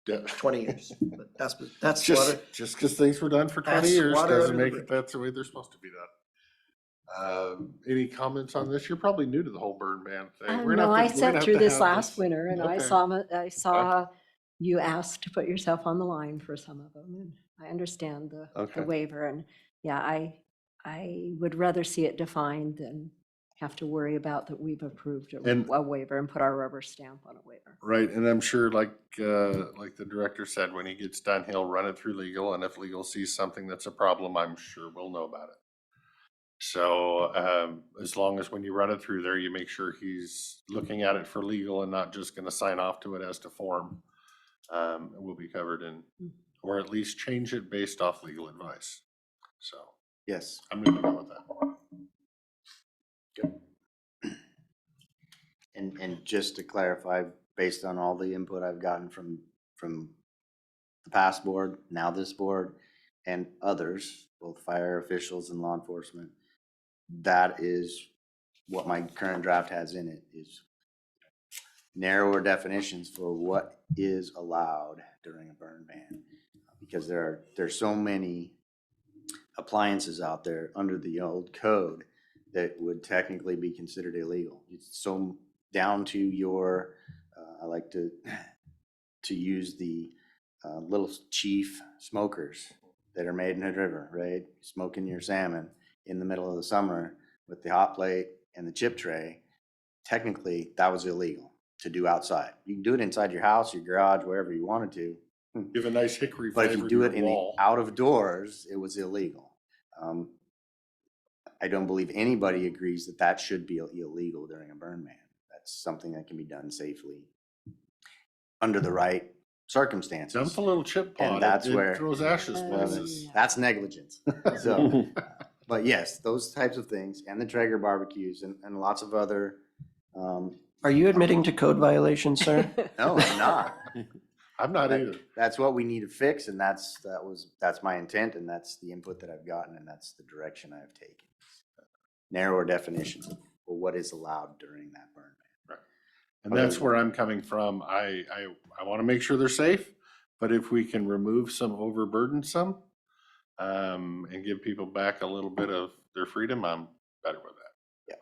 20 years. But that's just because things were done for 20 years doesn't make it that's the way they're supposed to be done. Any comments on this? You're probably new to the whole burn ban thing. We're gonna No, have I to- we're gonna sat have through to this have last this- winter and I Okay. I saw you asked to put yourself on the line for some of them. And I understand the Okay. waiver and yeah, I would rather see it defined than have to worry about that we've approved And- a waiver and put our rubber stamp on a waiver. Right, and I'm sure like the director said, when he gets done, he'll run it through legal, and if legal sees something that's a problem, I'm sure we'll know about it. So, as long as when you run it through there, you make sure he's looking at it for legal and not just gonna sign off to it as to form. It will be covered in, or at least change it based off legal advice. So, Yes. I'm gonna go with that. And just to clarify, based on all the input I've gotten from the past board, now this board, and others, both fire officials and law enforcement, that is what my current draft has in it, is narrower definitions for what is allowed during a burn ban. Because there's so many appliances out there under the old code that would technically be considered illegal. It's so down to your, I like to use the little chief smokers that are made in a river, right? Smoking your salmon in the middle of the summer with the hot plate and the chip tray. Technically, that was illegal to do outside. You can do it inside your house, your garage, wherever you wanted to. Give a nice hickory But if flavor you to do your it in the wall. out of doors, it was illegal. I don't believe anybody agrees that that should be illegal during a burn ban. That's something that can be done safely under the right circumstances. Dump a little chip pod. And that's it where- throws ashes Uh, places. Yeah. That's negligence. So, but yes, those types of things and the Traeger barbecues and lots of other, Are you admitting to code violations, sir? no, I'm not. I'm not either. That's what we need to fix, and that's my intent, and that's the input that I've gotten, and that's the direction I've taken. Narrower definitions of what is allowed during that burn ban. And that's where I'm coming from. I want to make sure they're safe, but if we can remove some overburdensome, and give people back a little bit of their freedom, I'm better with that. Yeah.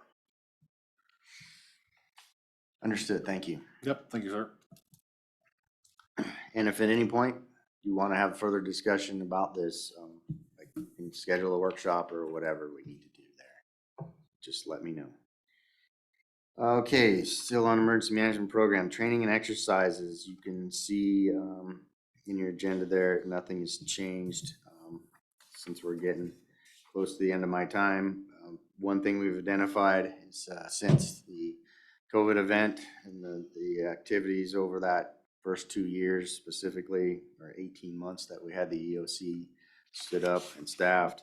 Understood, thank you. Yep, thank you, sir. And if at any point you want to have further discussion about this, like you can schedule a workshop or whatever we need to do there, just let me know. Okay, still on emergency management program, training and exercises. You can see in your agenda there, nothing has changed since we're getting close to the end of my time. One thing we've identified is since the COVID event and the activities over that first 2 years specifically, or 18 months that we had the EOC stood up and staffed,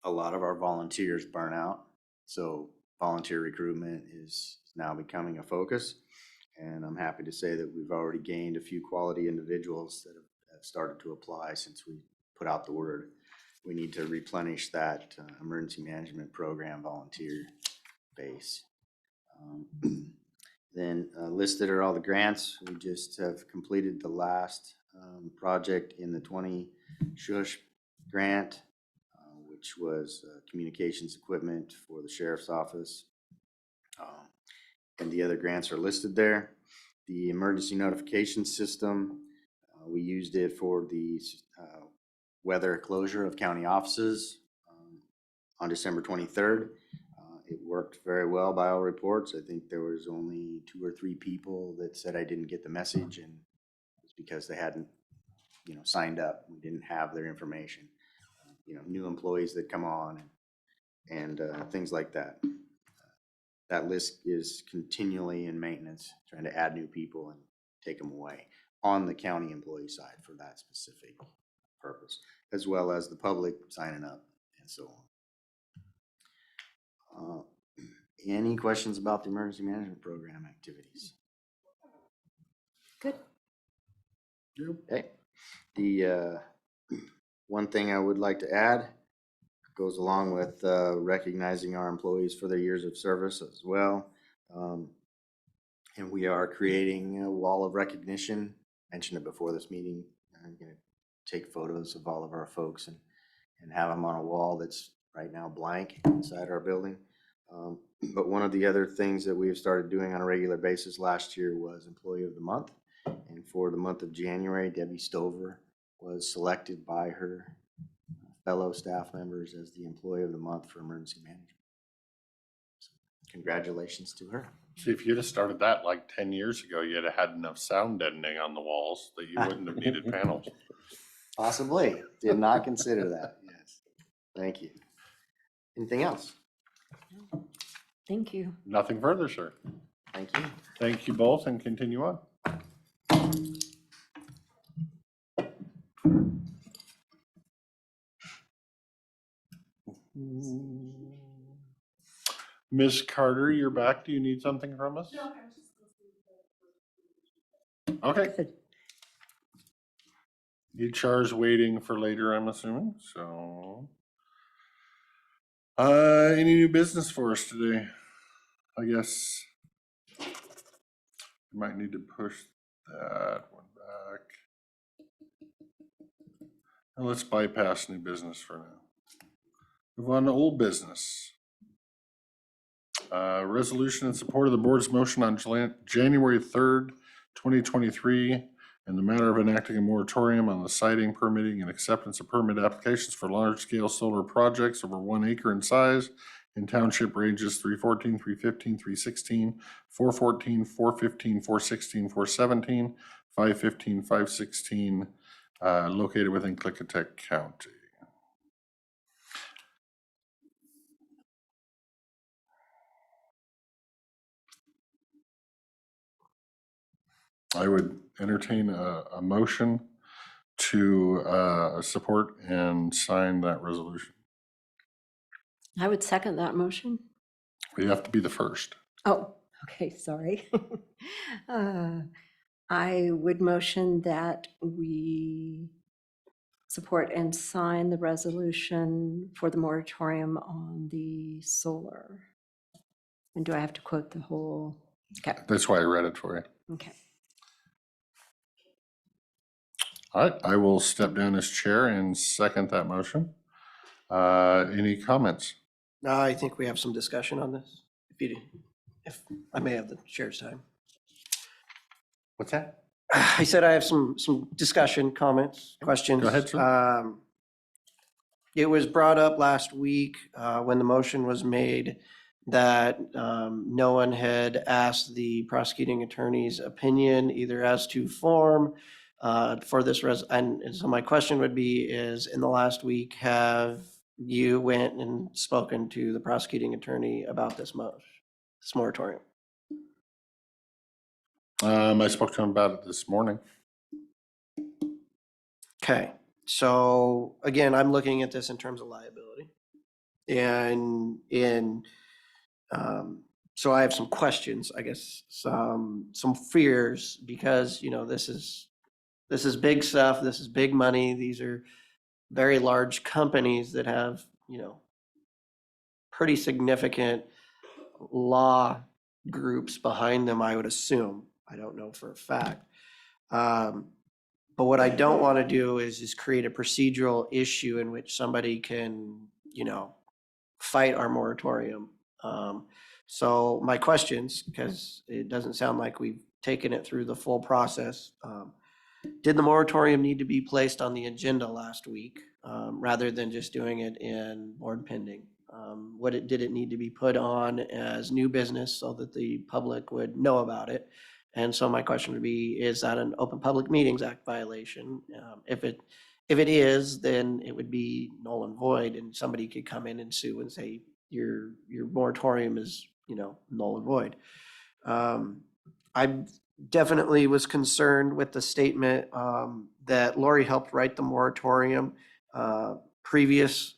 a lot of our volunteers burn out. So volunteer recruitment is now becoming a focus. And I'm happy to say that we've already gained a few quality individuals that have started to apply since we put out the word. We need to replenish that emergency management program volunteer base. Then listed are all the grants. We just have completed the last project in the 20 SHUSH grant, which was communications equipment for the sheriff's office. And the other grants are listed there. The emergency notification system, we used it for the weather closure of county offices on December 23rd. It worked very well by all reports. I think there was only 2 or 3 people that said I didn't get the message, and it's because they hadn't, signed up. We didn't have their information. New employees that come on and things like that. That list is continually in maintenance, trying to add new people and take them away on the county employee side for that specific purpose, as well as the public signing up and so on. Any questions about the emergency management program activities? Good. Okay. The one thing I would like to add goes along with recognizing our employees for their years of service as well. And we are creating a wall of recognition. Mentioned it before this meeting. I'm going to take photos of all of our folks and have them on a wall that's right now blank inside our building. But one of the other things that we have started doing on a regular basis last year was Employee of the Month. And for the month of January, Debbie Stover was selected by her fellow staff members as the Employee of the Month for Emergency Management. So congratulations to her. See, if you'd have started that like 10 years ago, you'd have had enough sound deadening on the walls that you wouldn't have needed panels. Possibly. Did not consider that. Yes. Thank you. Anything else? Thank you. Nothing further, sir. Thank you. Thank you both and continue on. Ms. Carter, you're back. Do you need something from us? No, I was just listening. Okay. HR's waiting for later, I'm assuming, so. Any new business for us today? I guess we might need to push that one back. And let's bypass new business for now. Move on to old business. Resolution in support of the board's motion on January 3rd, 2023, in the matter of enacting a moratorium on the siting, permitting, and acceptance of permit applications for large-scale solar projects over 1 acre in size in township ranges 314, 315, 316, 414, 415, 416, 417, 515, 516, located within Klickitat County. I would entertain a motion to support and sign that resolution. I would second that motion. We have to be the first. Oh, okay, sorry. I would motion that we support and sign the resolution for the moratorium on the solar. And do I have to quote the whole? Okay, That's why I read it for you. okay. All right, I will step down as chair and second that motion. Any comments? I think we have some discussion on this. If I may have the chair's time. What's that? I said I have some discussion, comments, questions. Go ahead, sir. It was brought up last week when the motion was made that no one had asked the prosecuting attorney's opinion either as to form for this and so my question would be is, in the last week, have you went and spoken to the prosecuting attorney about this moratorium? I spoke to him about it this morning. Okay, so again, I'm looking at this in terms of liability. And so I have some questions, I guess, some fears, because, you know, this is big stuff. This is big money. These are very large companies that have, you know, pretty significant law groups behind them, I would assume. I don't know for a fact. But what I don't want to do is create a procedural issue in which somebody can, you know, fight our moratorium. So my questions, because it doesn't sound like we've taken it through the full process. Did the moratorium need to be placed on the agenda last week rather than just doing it in board pending? Did it need to be put on as new business so that the public would know about it? And so my question would be, is that an Open Public Meetings Act violation? If it is, then it would be null and void, and somebody could come in and sue and say your moratorium is, you know, null and void. I definitely was concerned with the statement that Lori helped write the moratorium previous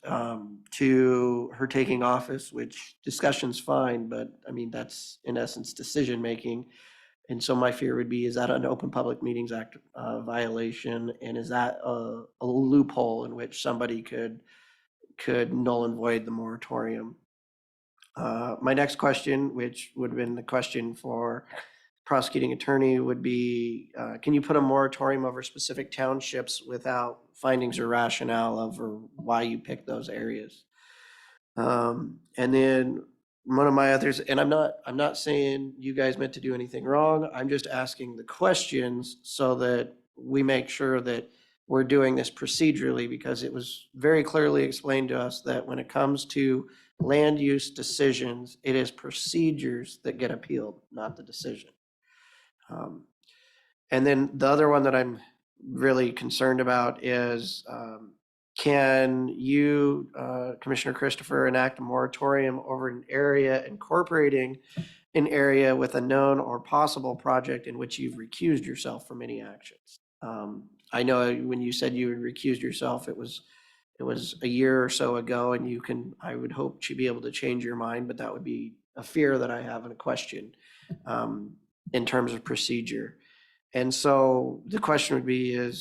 to her taking office, which discussion's fine, but I mean, that's in essence decision making. And so my fear would be, is that an Open Public Meetings Act violation? And is that a loophole in which somebody could null and void the moratorium? My next question, which would have been the question for prosecuting attorney, would be, can you put a moratorium over specific townships without findings or rationale of or why you picked those areas? And then one of my others, and I'm not saying you guys meant to do anything wrong. I'm just asking the questions so that we make sure that we're doing this procedurally, because it was very clearly explained to us that when it comes to land use decisions, it is procedures that get appealed, not the decision. And then the other one that I'm really concerned about is, can you, Commissioner Christopher, enact a moratorium over an area incorporating an area with a known or possible project in which you've recused yourself from any actions? I know when you said you had recused yourself, it was a year or so ago, and I would hope to be able to change your mind, but that would be a fear that I have and a question, in terms of procedure. And so the question would be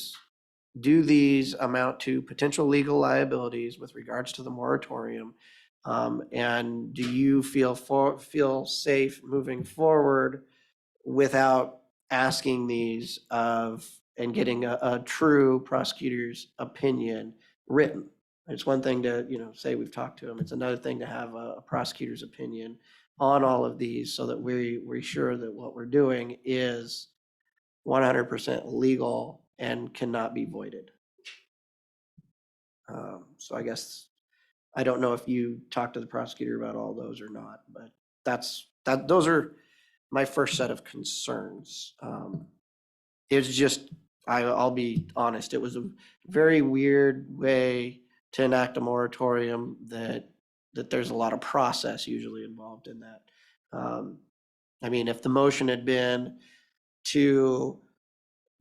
do these amount to potential legal liabilities with regards to the moratorium? And do you feel safe moving forward without asking these and getting a true prosecutor's opinion written? It's one thing to, say we've talked to them. It's another thing to have a prosecutor's opinion on all of these so that we're sure that what we're doing is 100% legal and cannot be voided. So I guess, I don't know if you talked to the prosecutor about all those or not, but those are my first set of concerns. It's just, I'll be honest, it was a very weird way to enact a moratorium that there's a lot of process usually involved in that. I mean, if the motion had been to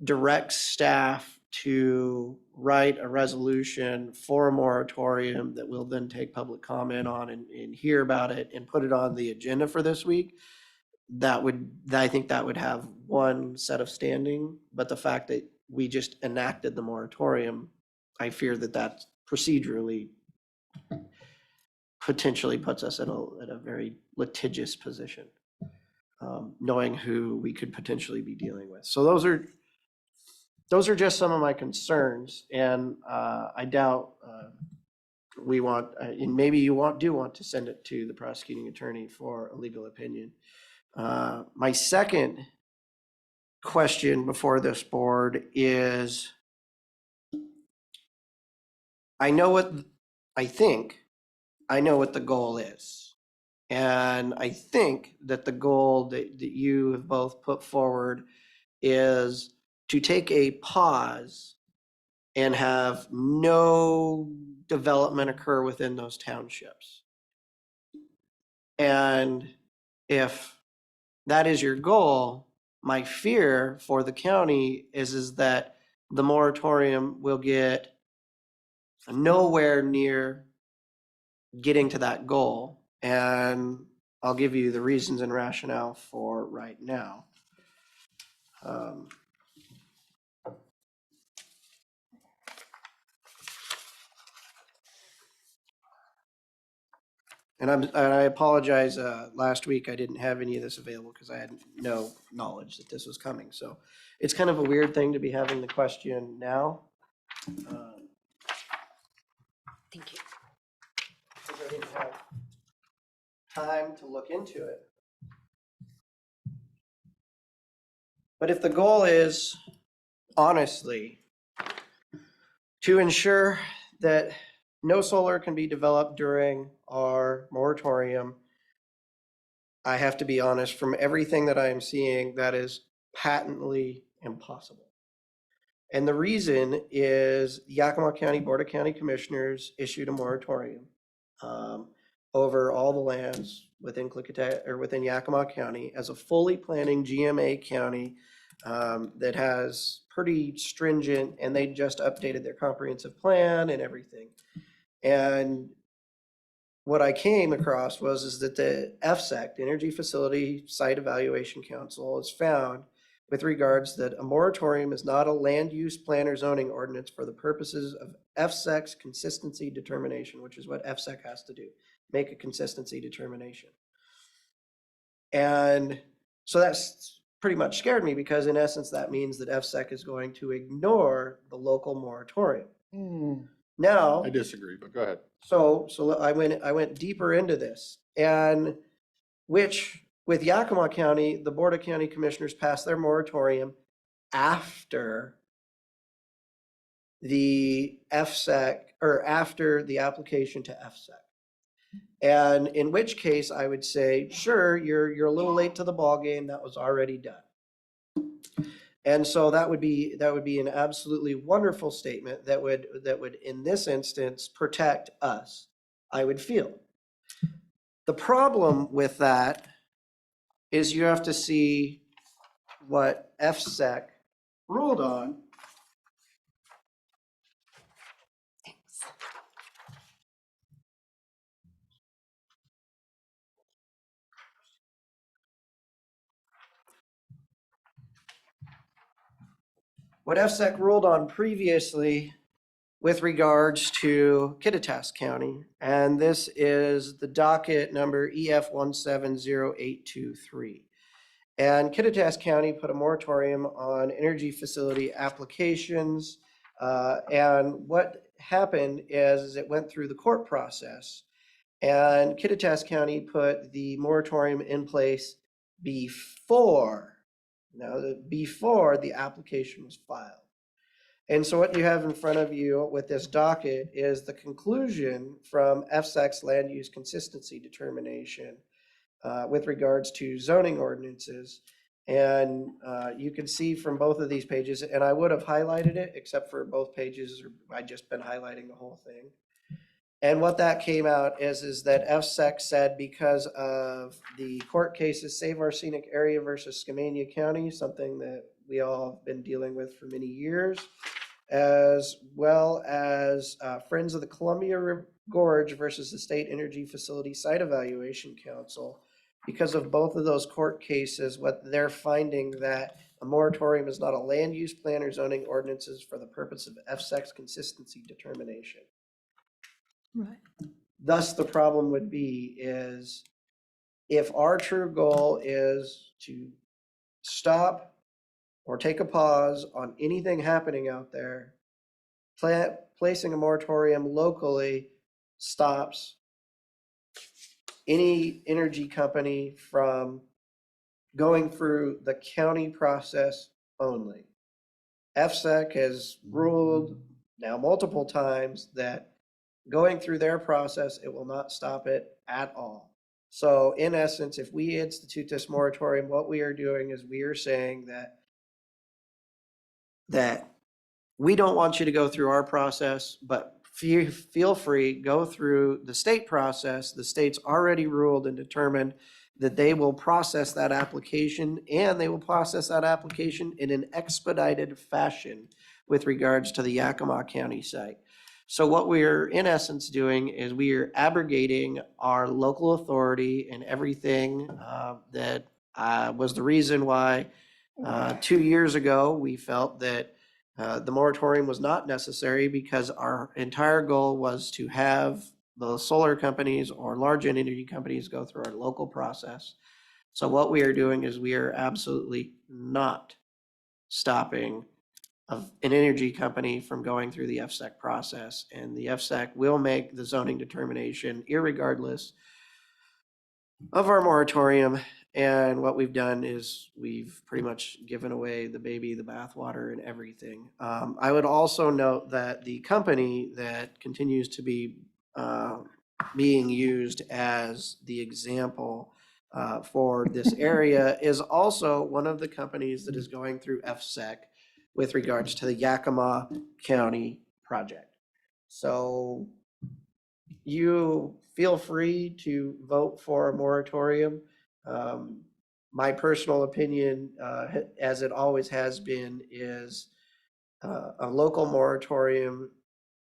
direct staff to write a resolution for a moratorium that we'll then take public comment on and hear about it and put it on the agenda for this week, I think that would have one set of standing. But the fact that we just enacted the moratorium, I fear that procedurally potentially puts us at a very litigious position, knowing who we could potentially be dealing with. So those are just some of my concerns, and I doubt we want, and maybe you do want to send it to the prosecuting attorney for a legal opinion. My second question before this board is, I know what the goal is. And I think that the goal that you have both put forward is to take a pause and have no development occur within those townships. And if that is your goal, my fear for the county is that the moratorium will get nowhere near getting to that goal. And I'll give you the reasons and rationale for right now. And I apologize, last week I didn't have any of this available because I had no knowledge that this was coming. So it's kind of a weird thing to be having the question now. Thank you. Because I didn't have time to look into it. But if the goal is, honestly, to ensure that no solar can be developed during our moratorium, I have to be honest, from everything that I am seeing, that is patently impossible. And the reason is Yakima County Board of County Commissioners issued a moratorium over all the lands within Klickitat or within Yakima County as a fully planning GMA county that has pretty stringent, and they just updated their comprehensive plan and everything. And what I came across is that the FSEC, the Energy Facility Site Evaluation Council, has found with regards that a moratorium is not a land use plan or zoning ordinance for the purposes of FSEC's consistency determination, which is what FSEC has to do, make a consistency determination. And so that's pretty much scared me, because in essence, that means that FSEC is going to ignore the local moratorium. Now. I disagree, but go ahead. So I went deeper into this, and which with Yakima County, the Board of County Commissioners passed their moratorium after the FSEC, or after the application to FSEC. And in which case I would say, sure, you're a little late to the ballgame. That was already done. And so that would be an absolutely wonderful statement that would in this instance protect us, I would feel. The problem with that is you have to see what FSEC ruled on. What FSEC ruled on previously with regards to Klickitat County, and this is the docket number EF 170823. And Klickitat County put a moratorium on energy facility applications. And what happened is it went through the court process, and Klickitat County put the moratorium in place before the application was filed. And so what you have in front of you with this docket is the conclusion from FSEC's land use consistency determination with regards to zoning ordinances. And you can see from both of these pages, and I would have highlighted it except for both pages, I just been highlighting the whole thing. And what that came out is that FSEC said because of the court cases, Save Our Scenic Area versus Skamania County, something that we all have been dealing with for many years, as well as Friends of the Columbia Gorge versus the State Energy Facility Site Evaluation Council. Because of both of those court cases, what they're finding that a moratorium is not a land use plan or zoning ordinances for the purpose of FSEC's consistency determination. Right. Thus, the problem would be is if our true goal is to stop or take a pause on anything happening out there, placing a moratorium locally stops any energy company from going through the county process only. FSEC has ruled now multiple times that going through their process, it will not stop it at all. So in essence, if we institute this moratorium, what we are doing is we are saying that we don't want you to go through our process, but feel free, go through the state process. The state's already ruled and determined that they will process that application, and they will process that application in an expedited fashion with regards to the Yakima County site. So what we're in essence doing is we are abrogating our local authority and everything that was the reason why 2 years ago we felt that the moratorium was not necessary, because our entire goal was to have the solar companies or large energy companies go through our local process. So what we are doing is we are absolutely not stopping an energy company from going through the FSEC process, and the FSEC will make the zoning determination irregardless of our moratorium. And what we've done is we've pretty much given away the baby, the bathwater, and everything. I would also note that the company that continues to be being used as the example for this area is also one of the companies that is going through FSEC with regards to the Yakima County project. So you feel free to vote for a moratorium. My personal opinion, as it always has been, is a local moratorium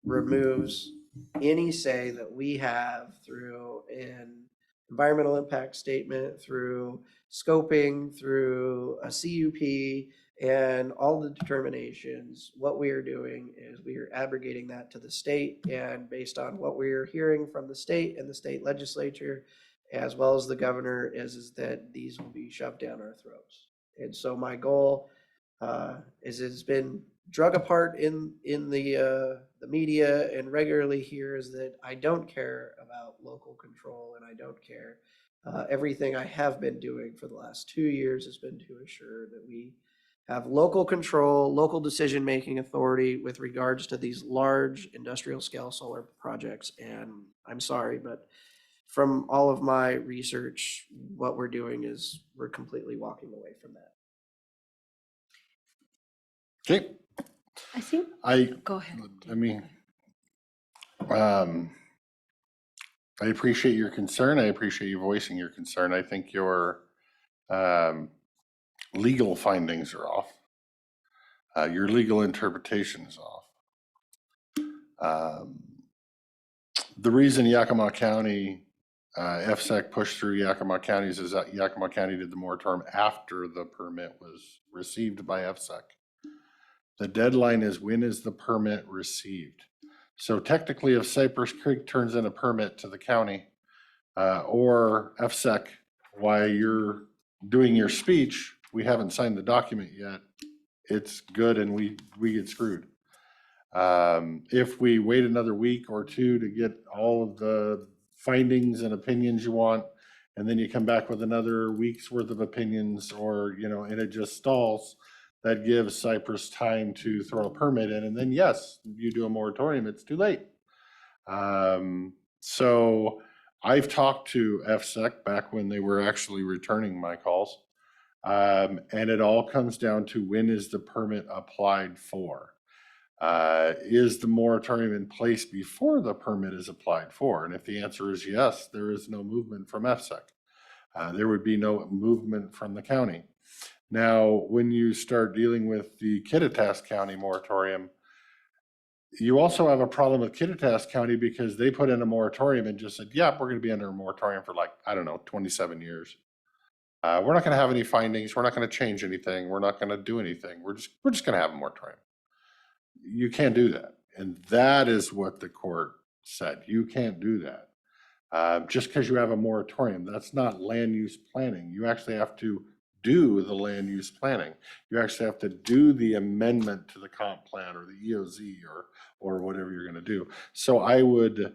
removes any say that we have through an environmental impact statement, through scoping, through a CUP, and all the determinations. What we are doing is we are abrogating that to the state, and based on what we are hearing from the state and the state legislature, as well as the governor, is that these will be shoved down our throats. And so my goal is it's been drug apart in the media and regularly here, is that I don't care about local control, and I don't care. Everything I have been doing for the last 2 years has been to ensure that we have local control, local decision-making authority with regards to these large industrial scale solar projects. And I'm sorry, but from all of my research, what we're doing is we're completely walking away from that. Okay, I think, go ahead. I mean, I appreciate your concern. I appreciate you voicing your concern. I think your legal findings are off. Your legal interpretation is off. The reason Yakima County, FSEC pushed through Yakima counties is that Yakima County did the moratorium after the permit was received by FSEC. The deadline is, when is the permit received? So technically, if Cypress Creek turns in a permit to the county or FSEC while you're doing your speech, we haven't signed the document yet, it's good and we get screwed. If we wait another week or two to get all of the findings and opinions you want, and then you come back with another week's worth of opinions, or, you know, and it just stalls, that gives Cypress time to throw a permit in, and then yes, you do a moratorium, it's too late. So I've talked to FSEC back when they were actually returning my calls. And it all comes down to, when is the permit applied for? Is the moratorium in place before the permit is applied for? And if the answer is yes, there is no movement from FSEC. There would be no movement from the county. Now, when you start dealing with the Klickitat County moratorium, you also have a problem with Klickitat County because they put in a moratorium and just said, yeah, we're going to be under a moratorium for, like, I don't know, 27 years. We're not going to have any findings. We're not going to change anything. We're not going to do anything. We're just going to have a moratorium. You can't do that. And that is what the court said. You can't do that. Just because you have a moratorium, that's not land use planning. You actually have to do the land use planning. You actually have to do the amendment to the comp plan or the EOZ or whatever you're going to do. So I would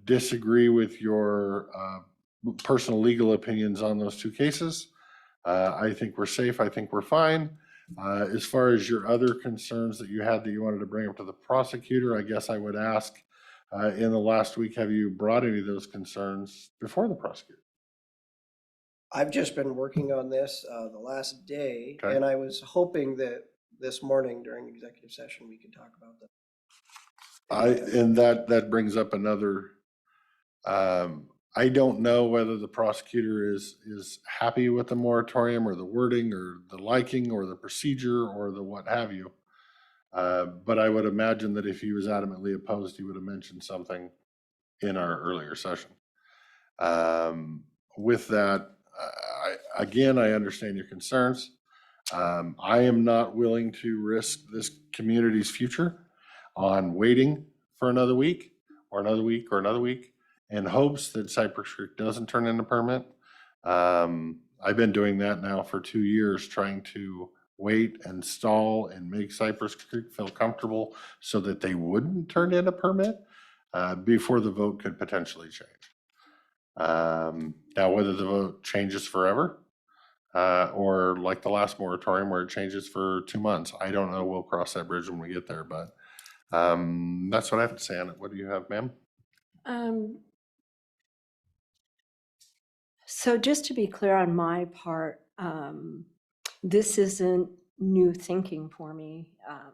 disagree with your personal legal opinions on those two cases. I think we're safe. I think we're fine. As far as your other concerns that you had that you wanted to bring up to the prosecutor, I guess I would ask, in the last week, have you brought any of those concerns before the prosecutor? I've just been working on this the last day, Okay. and I was hoping that this morning during executive session, we could talk about that. And that brings up another, I don't know whether the prosecutor is happy with the moratorium or the wording or the liking or the procedure or the what have you. But I would imagine that if he was adamantly opposed, he would have mentioned something in our earlier session. With that, I understand your concerns. I am not willing to risk this community's future on waiting for another week or another week or another week in hopes that Cypress Creek doesn't turn in a permit. I've been doing that now for 2 years, trying to wait and stall and make Cypress Creek feel comfortable so that they wouldn't turn in a permit before the vote could potentially change. Now, whether the vote changes forever or like the last moratorium where it changes for 2 months, I don't know. We'll cross that bridge when we get there, but that's what I have to say on it. What do you have, ma'am? So just to be clear on my part, this isn't new thinking for me.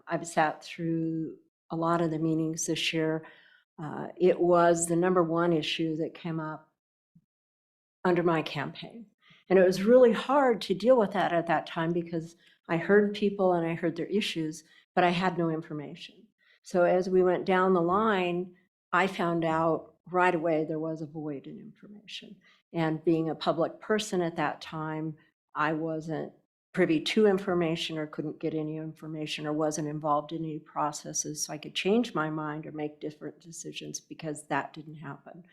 I've sat through a lot of the meetings this year. It was the number one issue that came up under my campaign. And it was really hard to deal with that at that time because I heard people and I heard their issues, but I had no information. So as we went down the line, I found out right away there was a void in information. And being a public person at that time, I wasn't privy to information or couldn't get any information or wasn't involved in any processes so I could change my mind or make different decisions because that didn't happen.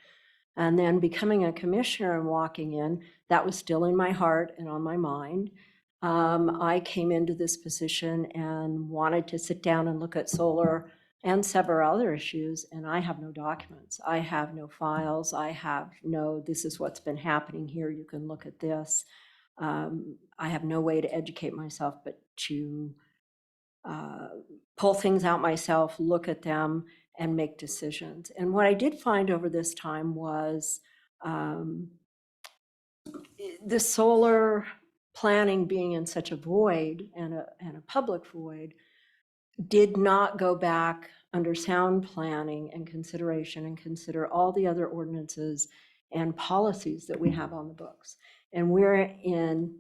And then becoming a commissioner and walking in, that was still in my heart and on my mind. I came into this position and wanted to sit down and look at solar and several other issues, and I have no documents. I have no files. I have no, this is what's been happening here. You can look at this. I have no way to educate myself but to pull things out myself, look at them, and make decisions. And what I did find over this time was the solar planning being in such a void and a public void did not go back under sound planning and consideration and consider all the other ordinances and policies that we have on the books. And we're in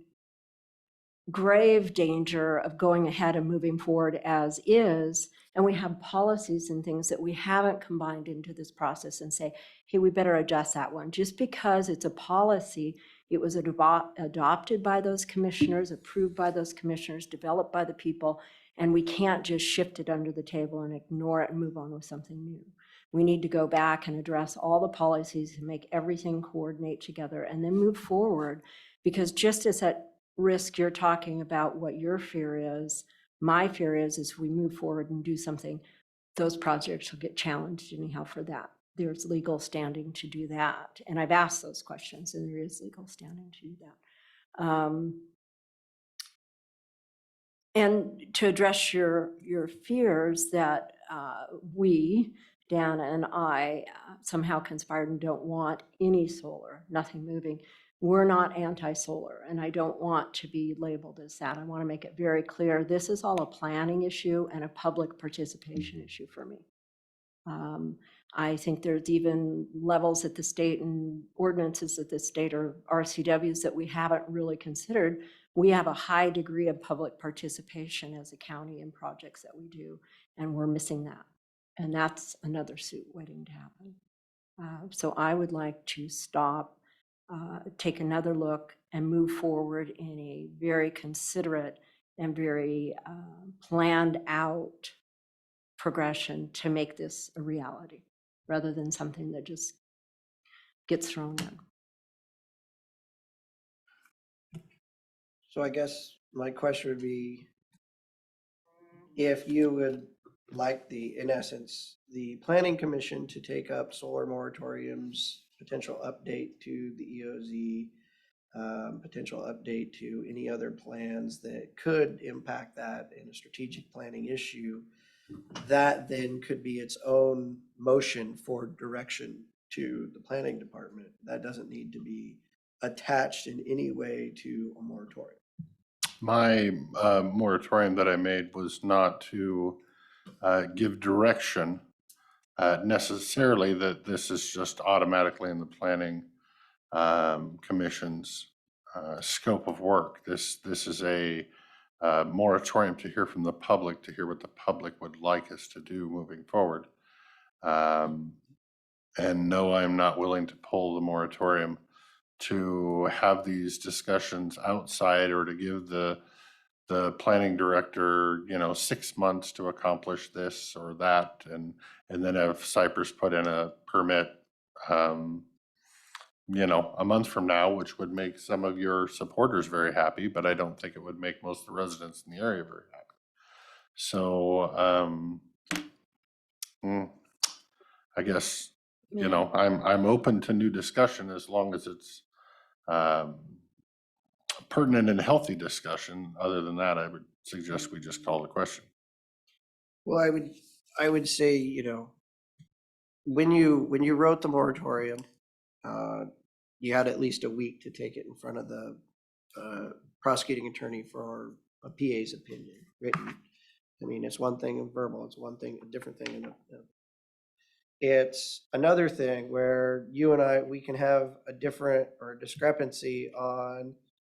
grave danger of going ahead and moving forward as is. And we have policies and things that we haven't combined into this process and say, hey, we better adjust that one. Just because it's a policy, it was adopted by those commissioners, approved by those commissioners, developed by the people, and we can't just shift it under the table and ignore it and move on with something new. We need to go back and address all the policies and make everything coordinate together and then move forward. Because just as at risk you're talking about what your fear is, my fear is we move forward and do something, those projects will get challenged anyhow for that. There's legal standing to do that. And I've asked those questions and there is legal standing to do that. And to address your fears that we, Dana and I, somehow conspired and don't want any solar, nothing moving. We're not anti-solar, and I don't want to be labeled as that. I want to make it very clear, this is all a planning issue and a public participation issue for me. I think there's even levels at the state and ordinances at the state or RCWs that we haven't really considered. We have a high degree of public participation as a county in projects that we do, and we're missing that. And that's another suit waiting to happen. So I would like to stop, take another look and move forward in a very considerate and very planned out progression to make this a reality rather than something that just gets thrown in. So I guess my question would be, if you would like in essence, the planning commission to take up solar moratoriums, potential update to the EOZ, potential update to any other plans that could impact that in a strategic planning issue, that then could be its own motion for direction to the planning department. That doesn't need to be attached in any way to a moratorium. My moratorium that I made was not to give direction necessarily that this is just automatically in the planning commission's scope of work. This is a moratorium to hear from the public, to hear what the public would like us to do moving forward. And no, I'm not willing to pull the moratorium to have these discussions outside or to give the planning director, 6 months to accomplish this or that, and then have Cypress put in a permit, a month from now, which would make some of your supporters very happy, but I don't think it would make most of the residents in the area very happy. So, I guess, I'm open to new discussion as long as it's pertinent and healthy discussion. Other than that, I would suggest we just call the question. Well, I would say, when you wrote the moratorium, you had at least a week to take it in front of the prosecuting attorney for a PA's opinion written. I mean, it's one thing in verbal, it's one thing, a different thing in it's another thing where you and we can have a different or a discrepancy on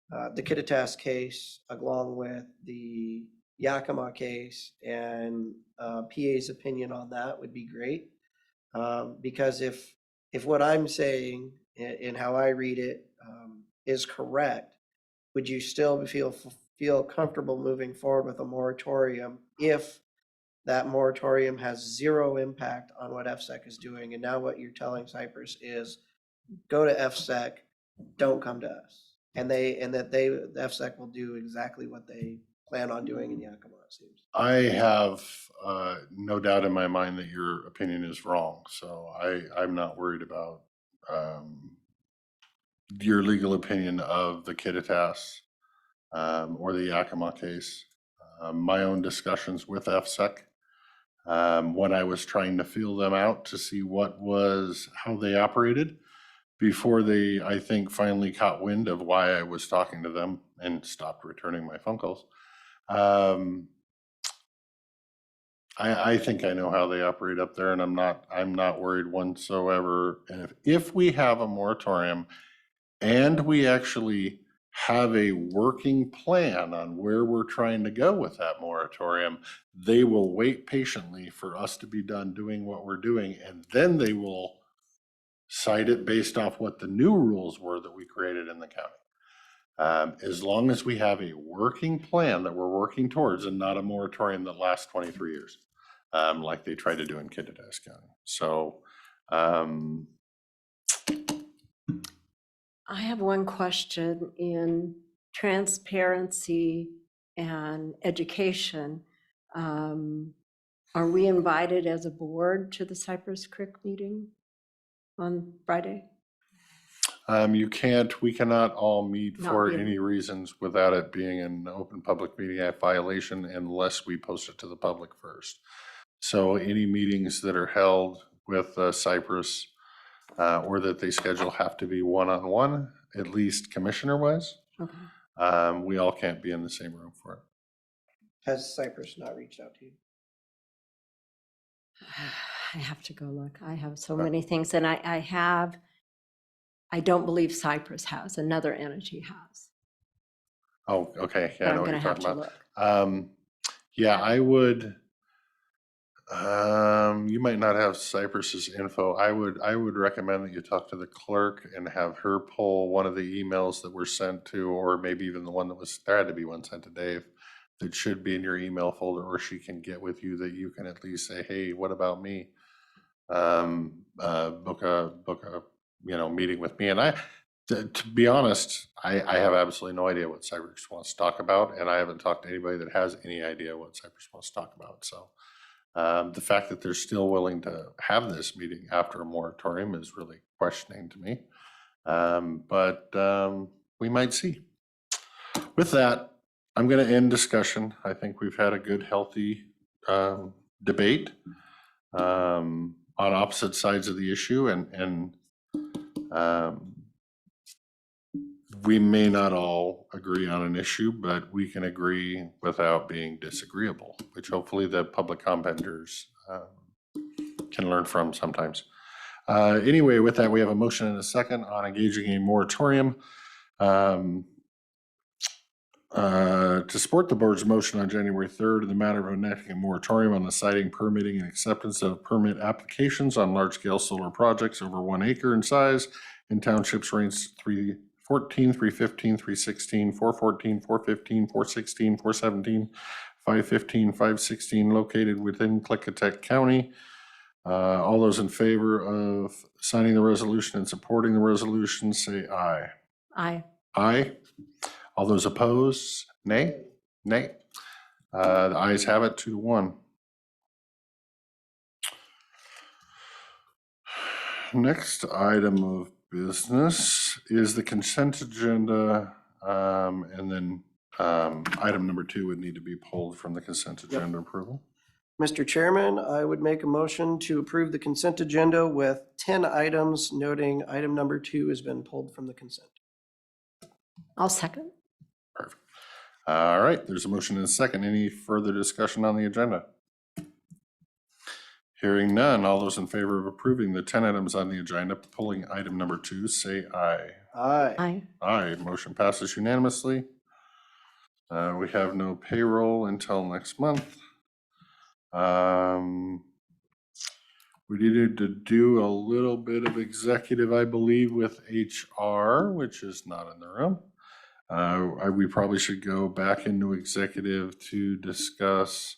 the Klickitat case along with the Yakima case, and PA's opinion on that would be great. Because if what I'm saying and how I read it is correct, would you still feel comfortable moving forward with a moratorium if that moratorium has zero impact on what FSEC is doing? And now what you're telling Cypress is go to FSEC, don't come to us. And that the FSEC will do exactly what they plan on doing in Yakima, it seems. I have no doubt in my mind that your opinion is wrong, so I'm not worried about your legal opinion of the Klickitat or the Yakima case. My own discussions with FSEC when I was trying to feel them out to see how they operated before they, I think, finally caught wind of why I was talking to them and stopped returning my phone calls. I think I know how they operate up there, and I'm not worried whatsoever. And if we have a moratorium and we actually have a working plan on where we're trying to go with that moratorium, they will wait patiently for us to be done doing what we're doing, and then they will cite it based off what the new rules were that we created in the county. As long as we have a working plan that we're working towards and not a moratorium that lasts 23 years, like they tried to do in Klickitat County. So, I have one question in transparency and education. Are we invited as a board to the Cypress Creek meeting on Friday? we cannot all meet Not for really. any reasons without it being an open public meeting act violation unless we post it to the public first. So any meetings that are held with Cypress or that they schedule have to be one-on-one, at least commissioner-wise. Okay. We all can't be in the same room for it. Has Cypress not reached out to you? I have to go look. I have so many things, and I don't believe Cypress has, another entity has. Oh, okay. Yeah, But I I'm know what gonna you're have talking to about. look. Yeah, I would. You might not have Cypress's info. I would recommend that you talk to the clerk and have her pull one of the emails that were sent to, or maybe even the one there had to be one sent to Dave that should be in your email folder, or she can get with you that you can at least say, hey, what about me? Book a meeting with me. And to be honest, I have absolutely no idea what Cypress wants to talk about, and I haven't talked to anybody that has any idea what Cypress wants to talk about. So the fact that they're still willing to have this meeting after a moratorium is really questioning to me. But we might see. With that, I'm going to end discussion. I think we've had a good, healthy debate on opposite sides of the issue, and we may not all agree on an issue, but we can agree without being disagreeable, which hopefully the public commenters can learn from sometimes. Anyway, with that, we have a motion and a second on engaging a moratorium. To support the board's motion on January 3rd in the matter of enacting a moratorium on the siting, permitting, and acceptance of permit applications on large-scale solar projects over 1 acre in size in townships range 314, 315, 316, 414, 415, 416, 417, 515, 516, located within Klickitat County. All those in favor of signing the resolution and supporting the resolution, say aye. Aye. Aye. All those opposed, nay? Nay. The ayes have it, 2-1. Next item of business is the consent agenda, and then item number 2 would need to be pulled from the consent agenda approval. Mr. Chairman, I would make a motion to approve the consent agenda with 10 items, noting item number 2 has been pulled from the consent. I'll second. Perfect. All right, there's a motion and a second. Any further discussion on the agenda? Hearing none, all those in favor of approving the 10 items on the agenda, pulling item number 2, say aye. Aye. Aye. Aye, motion passes unanimously. We have no payroll until next month. We needed to do a little bit of executive, I believe, with HR, which is not in the room. We probably should go back into executive to discuss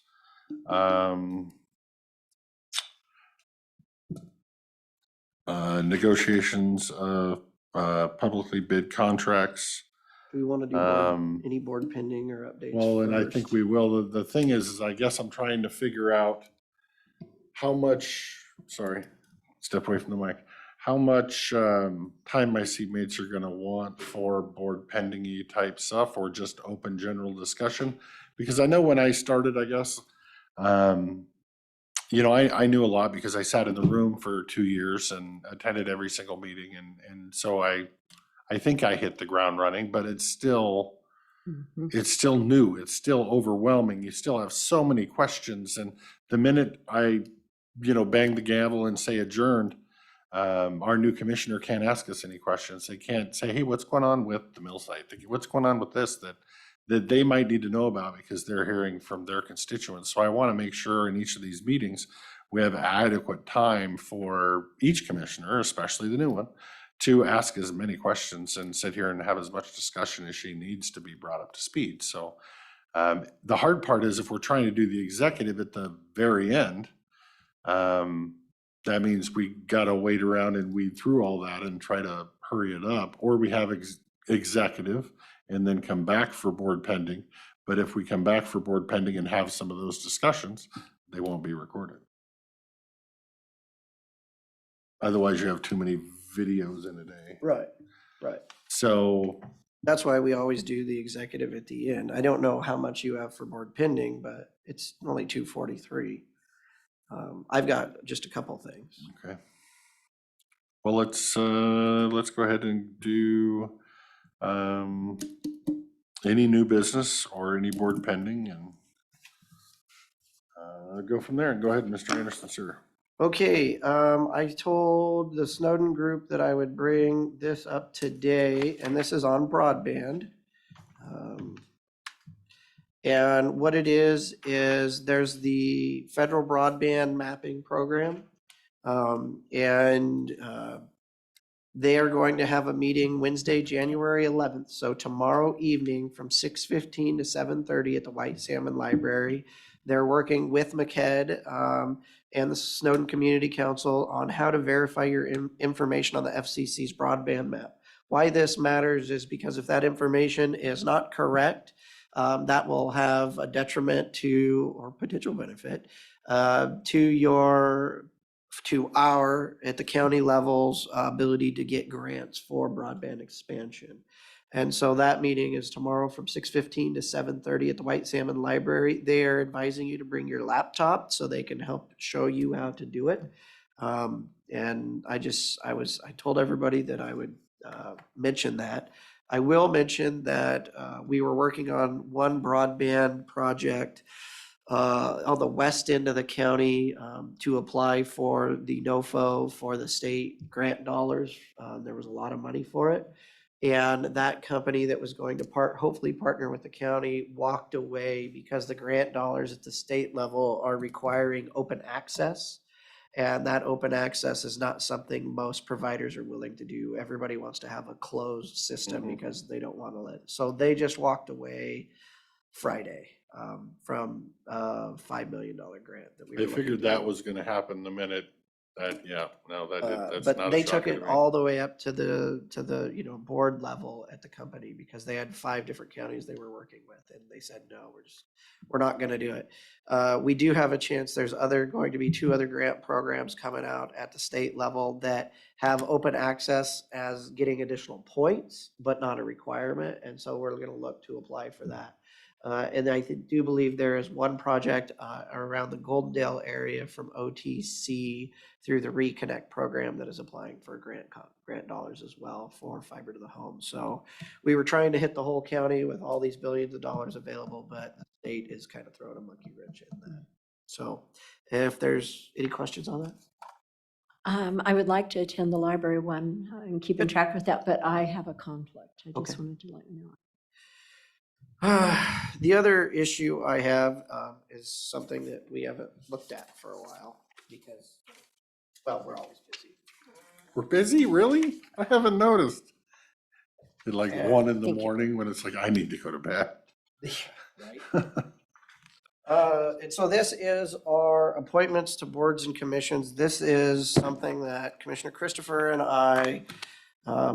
negotiations of publicly bid contracts Do we want to do any board pending or updates? Well, and I think first? we will. The thing is I guess I'm trying to figure out how much, sorry, step away from the mic. How much time my seatmates are gonna want for board pending-y type stuff or just open general discussion? Because I know when I started, I guess, you know, I knew a lot because I sat in the room for 2 years and attended every single meeting. And so I think I hit the ground running, but it's still new. It's still overwhelming. You still have so many questions. And the minute I, you know, bang the gavel and say adjourned, our new commissioner can't ask us any questions. They can't say, hey, what's going on with the mill site? What's going on with this that they might need to know about because they're hearing from their constituents. So I want to make sure in each of these meetings, we have adequate time for each commissioner, especially the new one, to ask as many questions and sit here and have as much discussion as she needs to be brought up to speed. So the hard part is if we're trying to do the executive at the very end, that means we gotta wait around and weed through all that and try to hurry it up, or we have executive and then come back for board pending. But if we come back for board pending and have some of those discussions, they won't be recorded. Otherwise, you have too many videos in a day. Right. So, That's why we always do the executive at the end. I don't know how much you have for board pending, but it's only 2:43. I've got just a couple things. okay. Well, let's go ahead and do any new business or any board pending and go from there. And go ahead, Mr. Anderson, sir. Okay, I told the Snowden group that I would bring this up today, and this is on broadband. And what it is there's the federal broadband mapping program. They are going to have a meeting Wednesday, January 11th. So tomorrow evening from 6:15 to 7:30 at the White Salmon Library. They're working with MCED and the Snowden Community Council on how to verify your information on the FCC's broadband map. Why this matters is because if that information is not correct, that will have a detriment to, or potential benefit, to our, at the county levels, ability to get grants for broadband expansion. And so that meeting is tomorrow from 6:15 to 7:30 at the White Salmon Library. They are advising you to bring your laptop so they can help show you how to do it. And I told everybody that I would mention that. I will mention that we were working on one broadband project on the west end of the county to apply for the NOFO for the state grant dollars. There was a lot of money for it. And that company that was going to hopefully partner with the county walked away because the grant dollars at the state level are requiring open access. And that open access is not something most providers are willing to do. Everybody wants to have a closed system because they don't want to let. So they just walked away Friday from a $5 million grant that we were They looking figured to that do. was gonna happen the minute that, that's But not a they took shocker it to me. all the way up to the board level at the company because they had 5 different counties they were working with, and they said, no, we're not gonna do it. We do have a chance. There's going to be 2 other grant programs coming out at the state level that have open access as getting additional points, but not a requirement. And so we're gonna look to apply for that. And I do believe there is one project around the Goldendale area from OTC through the Reconnect program that is applying for grant dollars as well for fiber to the home. So we were trying to hit the whole county with all these billions of dollars available, but the state is kind of throwing a monkey wrench in that. So if there's any questions on that? I would like to attend the library one and keep in track with that, but I have a conflict. I Okay. just wanted to let you know. The other issue I have is something that we haven't looked at for a while because, well, we're always busy. We're busy, really? I haven't noticed. At like Yeah, 1 in the thank you. morning when it's like, I need to go to bed. Right? And so this is our appointments to boards and commissions. This is something that Commissioner Christopher and I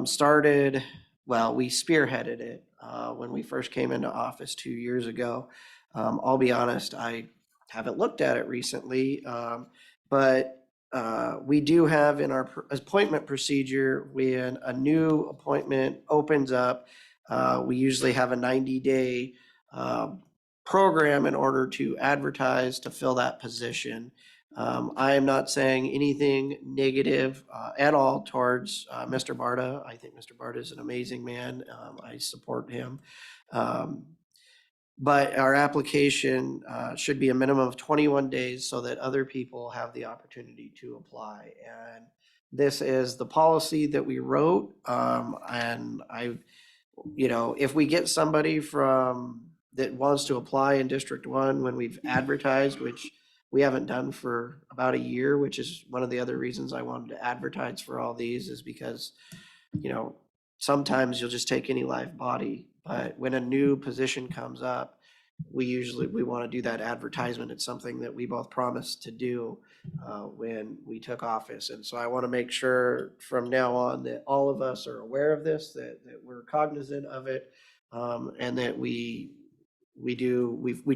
started well, we spearheaded it when we first came into office 2 years ago. I'll be honest, I haven't looked at it recently, but we do have in our appointment procedure, when a new appointment opens up, we usually have a 90-day program in order to advertise to fill that position. I am not saying anything negative at all towards Mr. Barta. I think Mr. Barta is an amazing man. I support him. But our application should be a minimum of 21 days so that other people have the opportunity to apply. And this is the policy that we wrote. And if we get somebody that wants to apply in District 1 when we've advertised, which we haven't done for about a year, which is one of the other reasons I wanted to advertise for all these, is because, sometimes you'll just take any live body, but when a new position comes up, we want to do that advertisement. It's something that we both promised to do when we took office. And so I want to make sure from now on that all of us are aware of this, that we're cognizant of it, and that we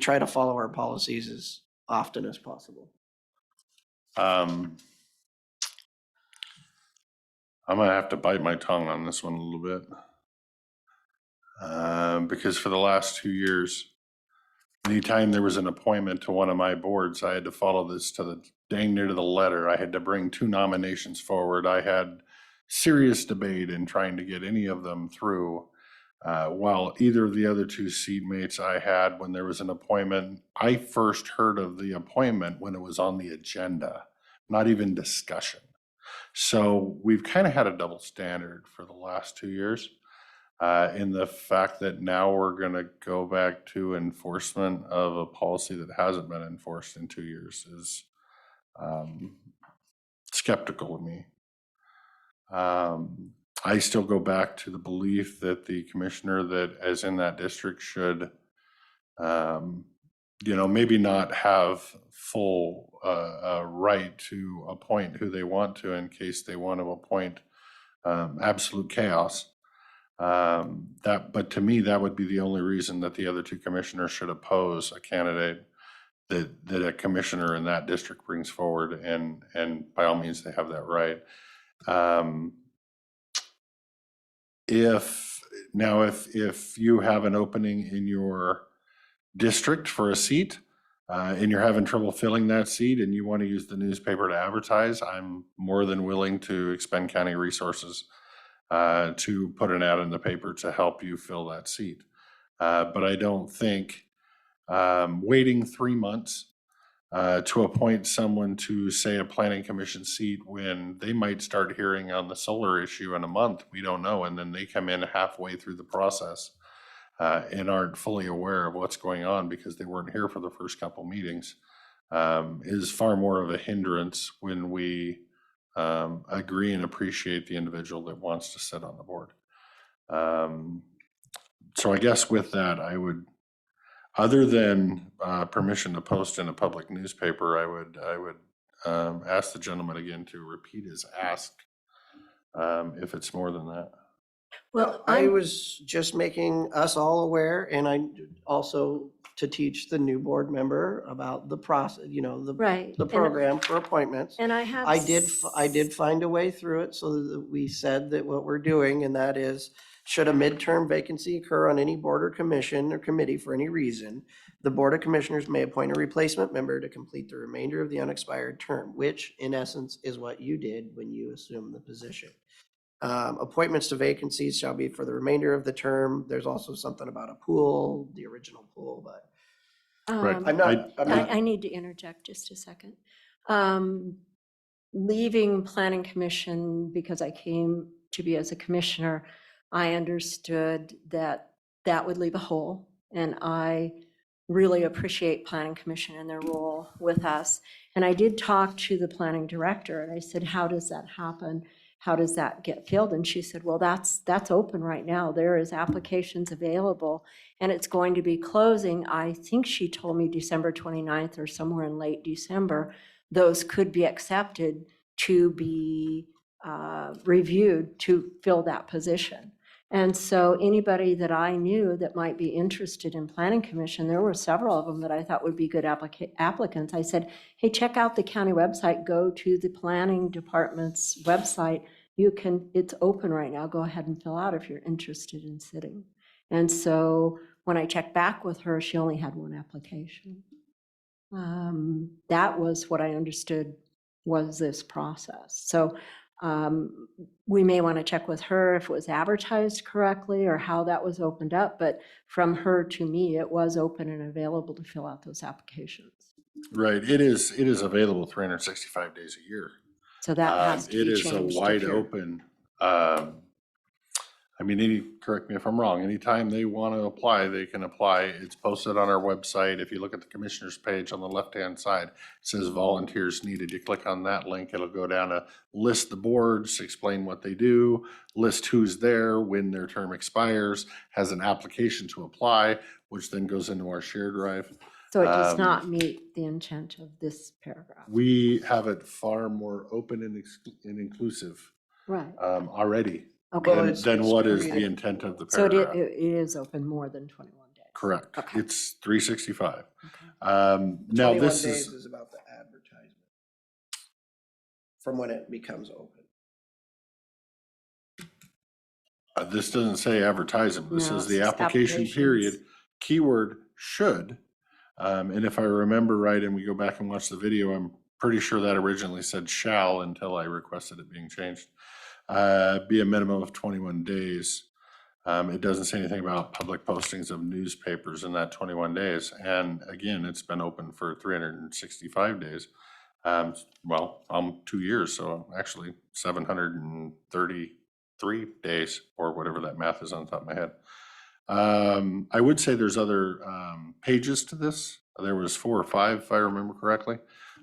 try to follow our policies as often as possible. I'm gonna have to bite my tongue on this one a little bit. Because for the last 2 years, anytime there was an appointment to one of my boards, I had to follow this to the dang near to the letter. I had to bring 2 nominations forward. I had serious debate in trying to get any of them through. While either of the other 2 seatmates I had, when there was an appointment, I first heard of the appointment when it was on the agenda, not even discussion. So we've kind of had a double standard for the last 2 years. In the fact that now we're going to go back to enforcement of a policy that hasn't been enforced in 2 years is skeptical of me. I still go back to the belief that the commissioner that is in that district should, maybe not have full right to appoint who they want to in case they want to appoint absolute chaos. But to me, that would be the only reason that the other 2 commissioners should oppose a candidate that a commissioner in that district brings forward, and by all means, they have that right. If you have an opening in your district for a seat, and you're having trouble filling that seat and you want to use the newspaper to advertise, I'm more than willing to expend county resources to put an ad in the paper to help you fill that seat. But I don't think waiting 3 months to appoint someone to, say, a planning commission seat when they might start hearing on the solar issue in a month, we don't know, and then they come in halfway through the process and aren't fully aware of what's going on because they weren't here for the first couple meetings, is far more of a hindrance when we agree and appreciate the individual that wants to sit on the board. So I guess with that, I would, other than permission to post in a public newspaper, I would ask the gentleman again to repeat his ask if it's more than that. Well, I was just making us all aware, and I also to teach the new board member about the process, Right. the program for appointments. And I have. I did find a way through it so that we said that what we're doing, and that is, should a midterm vacancy occur on any board or commission or committee for any reason, the Board of Commissioners may appoint a replacement member to complete the remainder of the unexpired term, which in essence is what you did when you assumed the position. Appointments to vacancies shall be for the remainder of the term. There's also something about a pool, the original pool, but Right. I'm not. I need to interject just a second. Leaving Planning Commission because I came to be as a commissioner, I understood that that would leave a hole, and I really appreciate Planning Commission and their role with us. And I did talk to the planning director, and I said, how does that happen? How does that get filled? And she said, well, that's open right now. There is applications available, and it's going to be closing. I think she told me December 29th or somewhere in late December. Those could be accepted to be reviewed to fill that position. And so anybody that I knew that might be interested in planning commission, there were several of them that I thought would be good applicants. I said, hey, check out the county website, go to the planning department's website. It's open right now. Go ahead and fill out if you're interested in sitting. And so when I checked back with her, she only had one application. That was what I understood was this process. So we may want to check with her if it was advertised correctly or how that was opened up, but from her to me, it was open and available to fill out those applications. Right, it is available 365 days a year. So that has to It be is changed. a if wide you're- open, I mean, correct me if I'm wrong, anytime they want to apply, they can apply. It's posted on our website. If you look at the commissioner's page on the left-hand side, it says volunteers needed. You click on that link, it'll go down to list the boards, explain what they do, list who's there, when their term expires, has an application to apply, which then goes into our share drive. So it does not meet the intent of this paragraph. We have it far more open and inclusive Right. already Okay. Well, it's than what is the created- intent of the So paragraph. it is open more than 21 days. Correct. Okay. It's 365. Okay. Now 21 this days is, is about the advertisement from when it becomes open. this doesn't say advertisement. This No, is it the says application period. applications. Keyword should. And if I remember right, and we go back and watch the video, I'm pretty sure that originally said shall until I requested it being changed. Be a minimum of 21 days. It doesn't say anything about public postings of newspapers in that 21 days. And again, it's been open for 365 days. Well, 2 years, so actually 733 days or whatever that math is on the top of my head. I would say there's other pages to this. There was 4 or 5, if I remember correctly.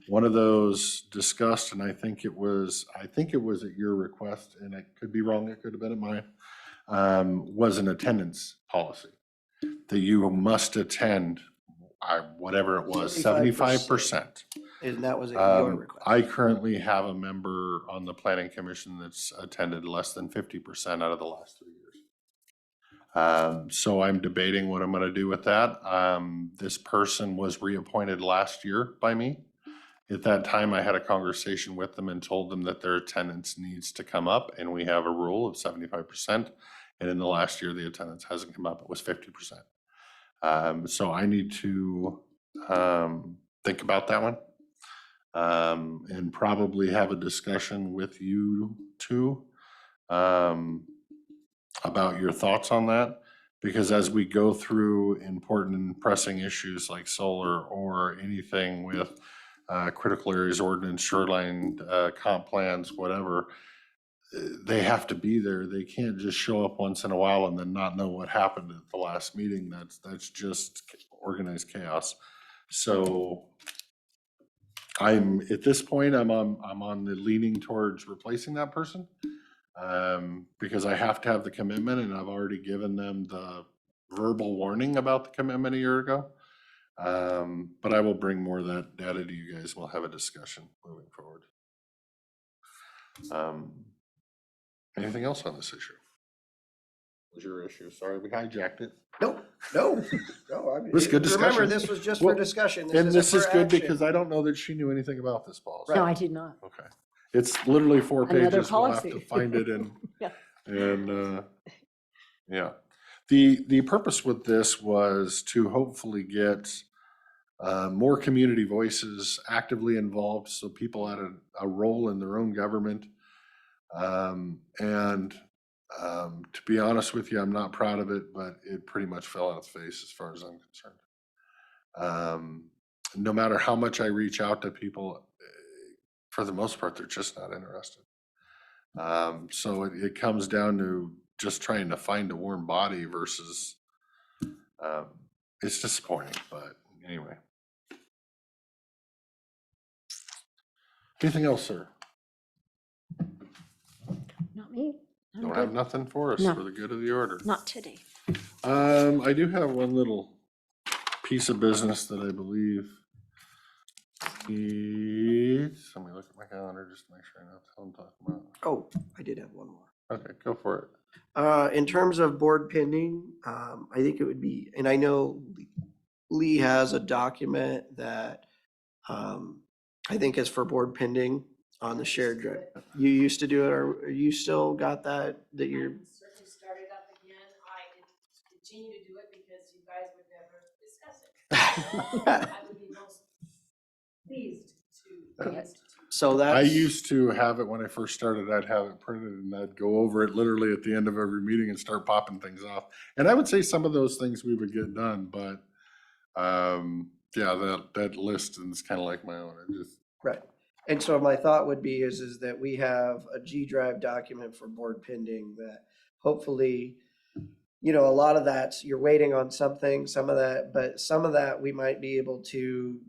One of those discussed, and I think it was at your request, and I could be wrong, it could have been at mine, was an attendance policy. That you must attend, whatever it was, 75%. And that was at your request. I currently have a member on the planning commission that's attended less than 50% out of the last 3 years. So I'm debating what I'm gonna do with that. This person was reappointed last year by me. At that time, I had a conversation with them and told them that their attendance needs to come up, and we have a rule of 75%. And in the last year, the attendance hasn't come up, it was 50%. So I need to think about that one. And probably have a discussion with you too, about your thoughts on that. Because as we go through important and pressing issues like solar or anything with critical areas ordinance, shoreline comp plans, whatever, they have to be there. They can't just show up once in a while and then not know what happened at the last meeting. That's just organized chaos. So at this point, I'm on the leaning towards replacing that person. Because I have to have the commitment, and I've already given them the verbal warning about the commitment a year ago. But I will bring more of that data to you guys. We'll have a discussion moving forward. Anything else on this issue? Was your issue? Sorry, we hijacked it. No. It was good discussion. Remember, this was just for Well, discussion. And this isn't is for good action. because I don't know that she knew anything about this policy. No, I did not. Okay. It's literally 4 Another pages. We'll have to policy. find it and, Yeah. and, yeah. The purpose with this was to hopefully get more community voices actively involved, so people had a role in their own government. To be honest with you, I'm not proud of it, but it pretty much fell on its face as far as I'm concerned. No matter how much I reach out to people, for the most part, they're just not interested. So it comes down to just trying to find a warm body versus, it's disappointing, but anyway. Anything else, sir? Not me. I'm Don't good. have nothing for us No. for the good of the order. Not today. I do have one little piece of business that I believe is, let me look at my calendar just to make sure I know what the hell I'm talking about. Oh, I did have one more. Okay, go for it. In terms of board pending, I think it would be, and I know Lee has a document that I think is for board pending on the shared drive. You used to do it, or you still got that you're? Certainly started up again. I didn't continue to do it because you guys would never discuss it. I would be most pleased to institute. So that's. I used to have it when I first started, I'd have it printed and I'd go over it literally at the end of every meeting and start popping things off. And I would say some of those things we would get done, but yeah, that list is kind of like my own. I just, Right. And so my thought would be is that we have a G Drive document for board pending that hopefully, you know, a lot of that's, you're waiting on something, some of that, but some of that we might be able to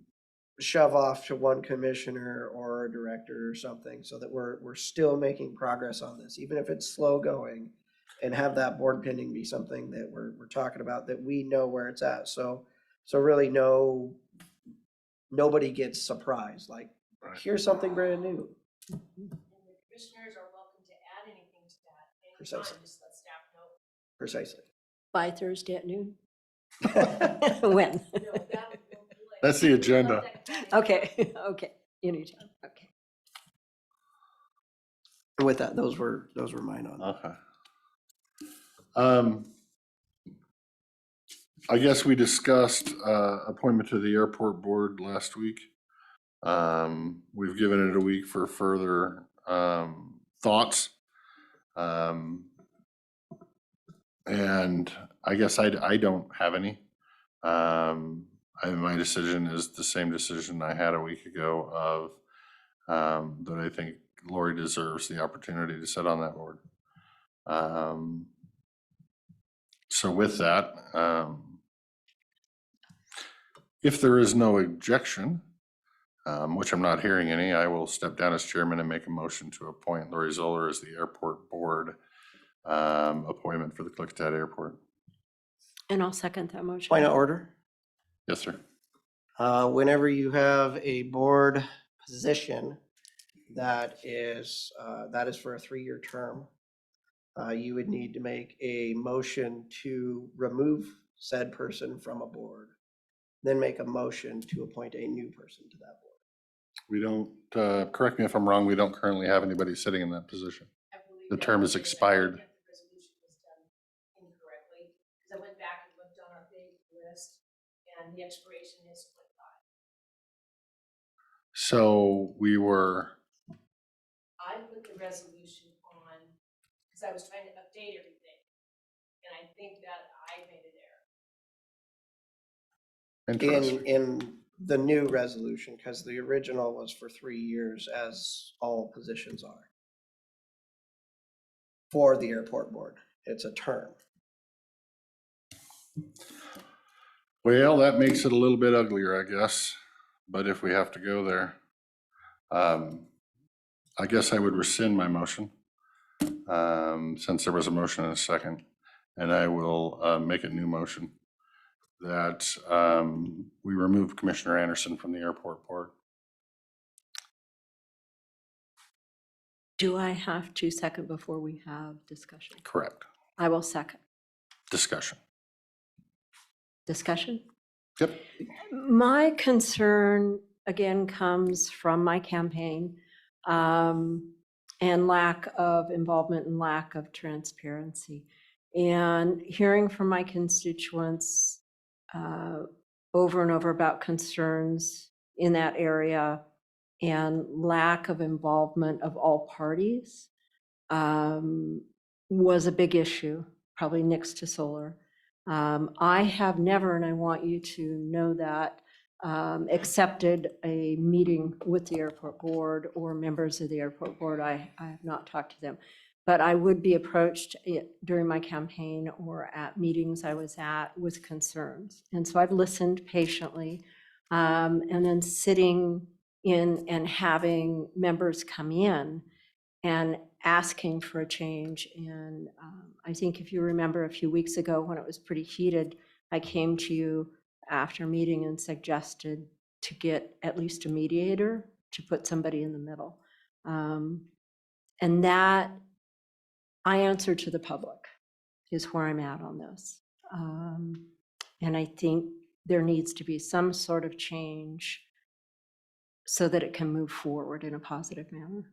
shove off to one commissioner or a director or something so that we're still making progress on this, even if it's slow going, and have that board pending be something that we're talking about, that we know where it's at. So really nobody gets surprised, like, here's something brand new. And the commissioners are welcome to add anything to that anytime. Precisely. Just let staff know. Precisely. By Thursday at noon? When? No, that will be like- That's the agenda. Okay, okay, anytime, okay. With that, those were mine on. okay. I guess we discussed appointment to the airport board last week. We've given it a week for further thoughts. And I guess I don't have any. My decision is the same decision I had a week ago of that I think Lori deserves the opportunity to sit on that board. So with that, if there is no objection, which I'm not hearing any, I will step down as chairman and make a motion to appoint Lori Zoller as the airport board appointment for the Klickitat Airport. And I'll second that motion. Point of order. Yes, sir. Whenever you have a board position that is for a 3-year term, you would need to make a motion to remove said person from a board, then make a motion to appoint a new person to that board. We don't, correct me if I'm wrong, we don't currently have anybody sitting in that position. I believe The that term is was- expired. I think the resolution was done incorrectly, because I went back and looked on our big list, and the expiration is 25. So we were, I put the resolution on, because I was trying to update everything, and I think that I made an error. interesting. In the new resolution, because the original was for 3 years, as all positions are. For the airport board, it's a term. Well, that makes it a little bit uglier, I guess, but if we have to go there, I guess I would rescind my motion, since there was a motion and a second, and I will make a new motion that we remove Commissioner Anderson from the airport board. Do I have to second before we have discussion? Correct. I will second. Discussion. Discussion? Yep. My concern, again, comes from my campaign and lack of involvement and lack of transparency. And hearing from my constituents over and over about concerns in that area and lack of involvement of all parties was a big issue, probably next to solar. I have never, and I want you to know that, accepted a meeting with the airport board or members of the airport board. I have not talked to them, but I would be approached during my campaign or at meetings I was at with concerns. And so I've listened patiently, and then sitting in and having members come in and asking for a change. And I think if you remember a few weeks ago when it was pretty heated, I came to you after meeting and suggested to get at least a mediator, to put somebody in the middle. And that I answer to the public is where I'm at on this. And I think there needs to be some sort of change so that it can move forward in a positive manner.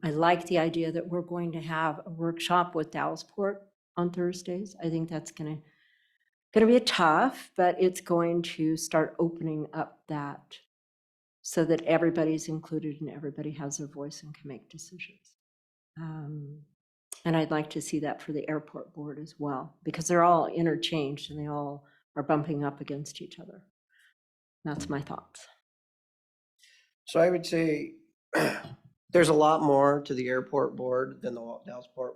I like the idea that we're going to have a workshop with Dallasport on Thursdays. I think that's gonna be tough, but it's going to start opening up that so that everybody's included and everybody has their voice and can make decisions. And I'd like to see that for the airport board as well, because they're all interchanged and they all are bumping up against each other. That's my thoughts. So I would say there's a lot more to the airport board than the Dallasport.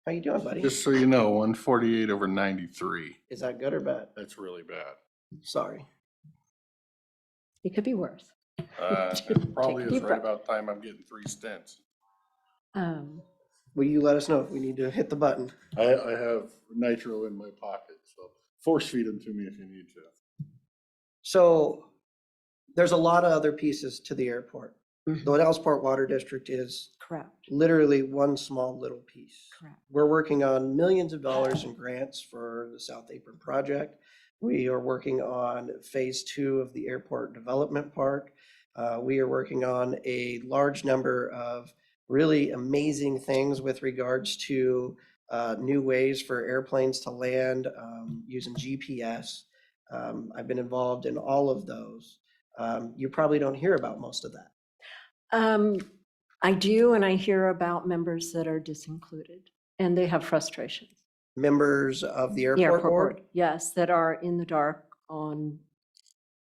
How you doing, buddy? Just so you know, 148 over 93. Is that good or bad? That's really bad. Sorry. It could be worse. It probably Take a is deep right breath. about time I'm getting 3 stints. Will you let us know if we need to hit the button? I have nitro in my pocket, so force feed them to me if you need to. So there's a lot of other pieces to the airport. The Dallasport Water District is Correct, literally one small little piece. correct. We're working on millions of dollars in grants for the South Apron project. We are working on phase 2 of the airport development park. We are working on a large number of really amazing things with regards to new ways for airplanes to land using GPS. I've been involved in all of those. You probably don't hear about most of that. I do, and I hear about members that are disincluded and they have frustrations. Members of the The airport board? Yes, that are in the dark on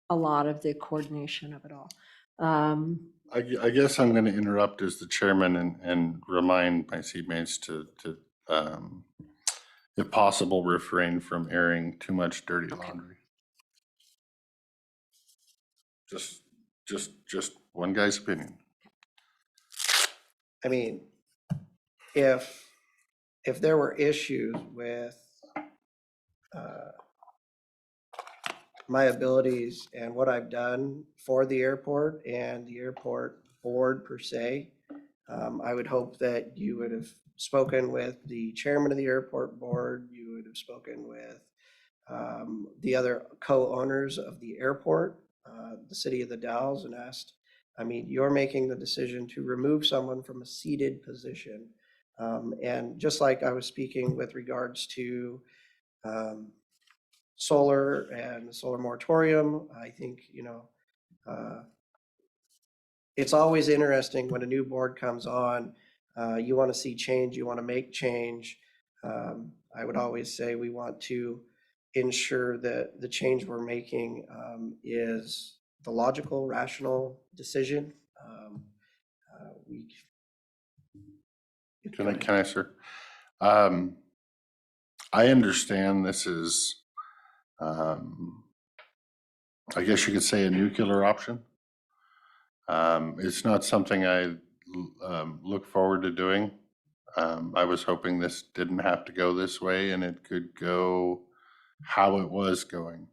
a lot of the coordination of it all. I guess I'm going to interrupt as the chairman and remind my seatmates to if possible, refrain from airing too much dirty laundry. Just one guy's opinion. I mean, if there were issues with my abilities and what I've done for the airport and the airport board per se, I would hope that you would have spoken with the chairman of the airport board. You would have spoken with the other co-owners of the airport, the city of the Dalles, and asked, I mean, you're making the decision to remove someone from a seated position. And just like I was speaking with regards to solar and the solar moratorium, I think, it's always interesting when a new board comes on, you want to see change, you want to make change. I would always say we want to ensure that the change we're making is the logical, rational decision. Can I, sir? I understand this is, I guess you could say, a nuclear option. It's not something I look forward to doing. I was hoping this didn't have to go this way and it could go how it was going.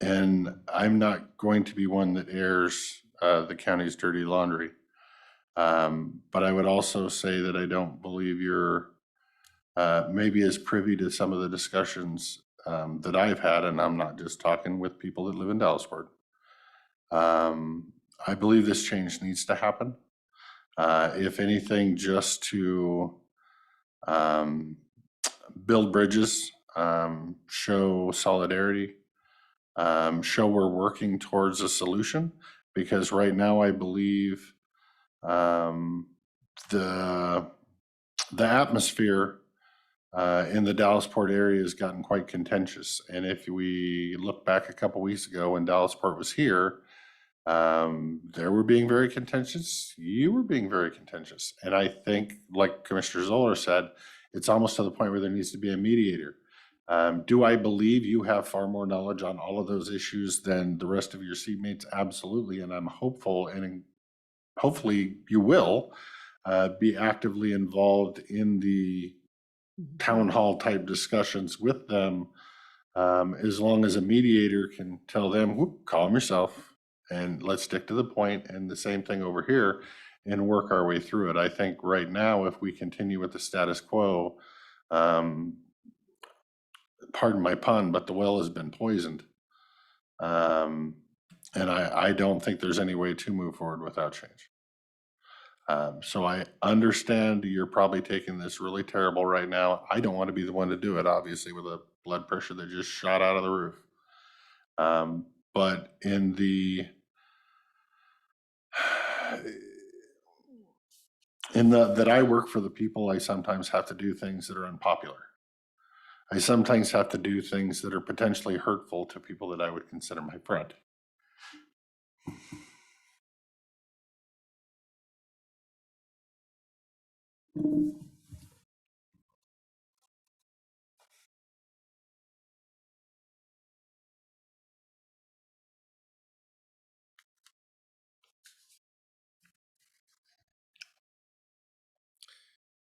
And I'm not going to be one that airs the county's dirty laundry. But I would also say that I don't believe you're maybe as privy to some of the discussions that I've had, and I'm not just talking with people that live in Dallasport. I believe this change needs to happen. If anything, just to build bridges, show solidarity, show we're working towards a solution, because right now I believe the atmosphere in the Dallasport area has gotten quite contentious. And if we look back a couple weeks ago when Dallasport was here, they were being very contentious. You were being very contentious. And I think, like Commissioner Zoller said, it's almost to the point where there needs to be a mediator. Do I believe you have far more knowledge on all of those issues than the rest of your seatmates? Absolutely. And I'm hopeful, and hopefully you will be actively involved in the town hall type discussions with them, as long as a mediator can tell them, whoop, calm yourself and let's stick to the point. And the same thing over here. and work our way through it. I think right now, if we continue with the status quo, pardon my pun, but the well has been poisoned. And I don't think there's any way to move forward without change. So I understand you're probably taking this really terrible right now. I don't want to be the one to do it, obviously, with a blood pressure that just shot out of the roof. But in that I work for the people, I sometimes have to do things that are unpopular. I sometimes have to do things that are potentially hurtful to people that I would consider my friend.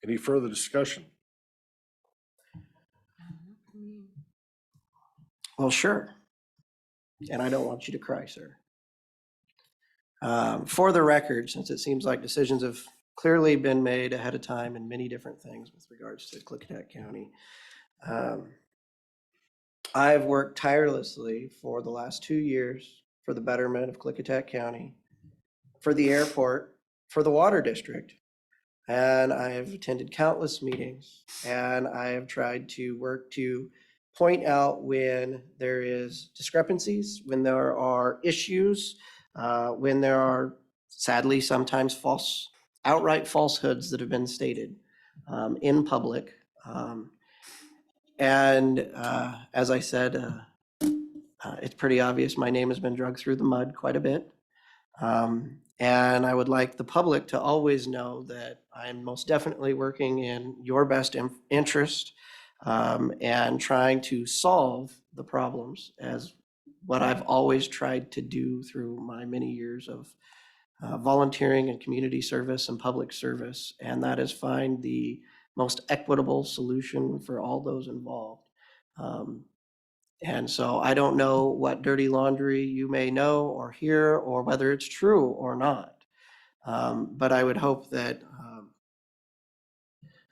Any further discussion? Well, sure. And I don't want you to cry, sir. For the record, since it seems like decisions have clearly been made ahead of time in many different things with regards to Klickitat County, I've worked tirelessly for the last 2 years for the betterment of Klickitat County, for the airport, for the water district. And I have attended countless meetings, and I have tried to work to point out when there is discrepancies, when there are issues, when there are sadly sometimes outright falsehoods that have been stated in public. As I said, it's pretty obvious my name has been dragged through the mud quite a bit. And I would like the public to always know that I'm most definitely working in your best interest and trying to solve the problems as what I've always tried to do through my many years of volunteering and community service and public service. And that is find the most equitable solution for all those involved. And so I don't know what dirty laundry you may know or hear or whether it's true or not. But I would hope that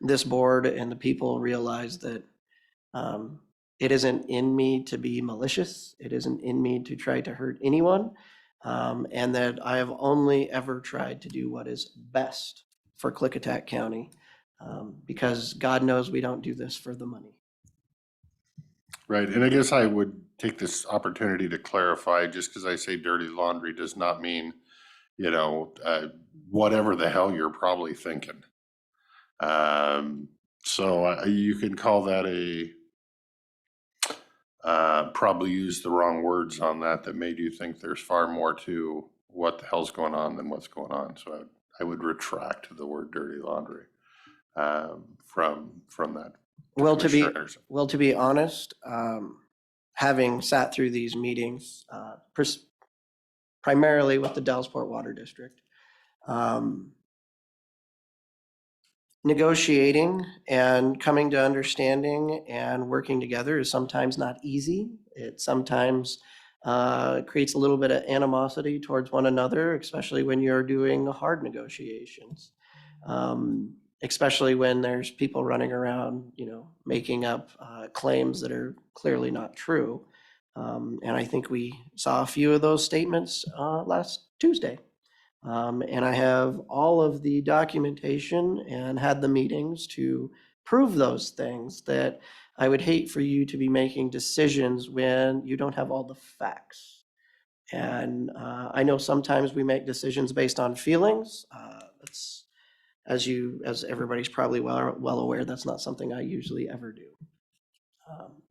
this board and the people realize that it isn't in me to be malicious. It isn't in me to try to hurt anyone. And that I have only ever tried to do what is best for Klickitat County because God knows we don't do this for the money. Right, and I guess I would take this opportunity to clarify, just because I say dirty laundry does not mean, whatever the hell you're probably thinking. So you can call that probably use the wrong words on that made you think there's far more to what the hell's going on than what's going on. So I would retract the word dirty laundry from that. Well, to be honest, having sat through these meetings, primarily with the Dellsport Water District, negotiating and coming to understanding and working together is sometimes not easy. It sometimes creates a little bit of animosity towards one another, especially when you're doing hard negotiations. Especially when there's people running around, making up claims that are clearly not true. And I think we saw a few of those statements last Tuesday. And I have all of the documentation and had the meetings to prove those things, that I would hate for you to be making decisions when you don't have all the facts. And I know sometimes we make decisions based on feelings. That's as everybody's probably well aware, that's not something I usually ever do.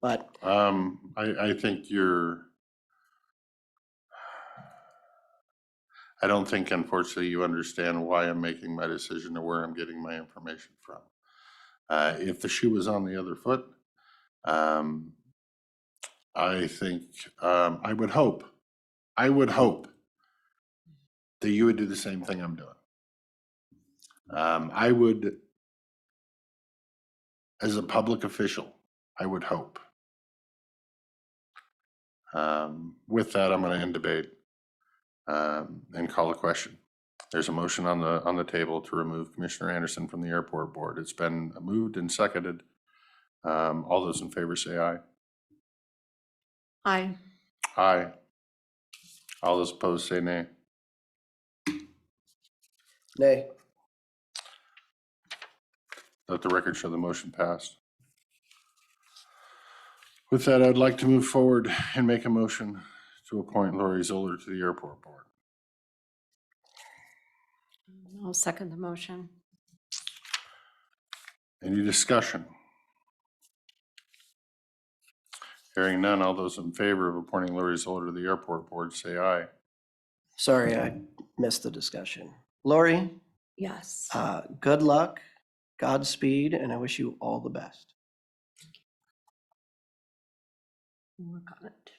But I think I don't think, unfortunately, you understand why I'm making my decision or where I'm getting my information from. If the shoe was on the other foot, I think I would hope that you would do the same thing I'm doing. I would, as a public official, I would hope. With that, I'm going to end debate and call a question. There's a motion on the table to remove Commissioner Anderson from the airport board. It's been moved and seconded. All those in favor say aye. Aye. Aye. All those opposed say nay. Nay. Let the record show the motion passed. With that, I'd like to move forward and make a motion to appoint Lori Zoller to the airport board. I'll second the motion. Any discussion? Hearing none, all those in favor of appointing Lori Zoller to the airport board say aye. Sorry, I missed the discussion. Lori, Yes. good luck, Godspeed, and I wish you all the best. Work on it.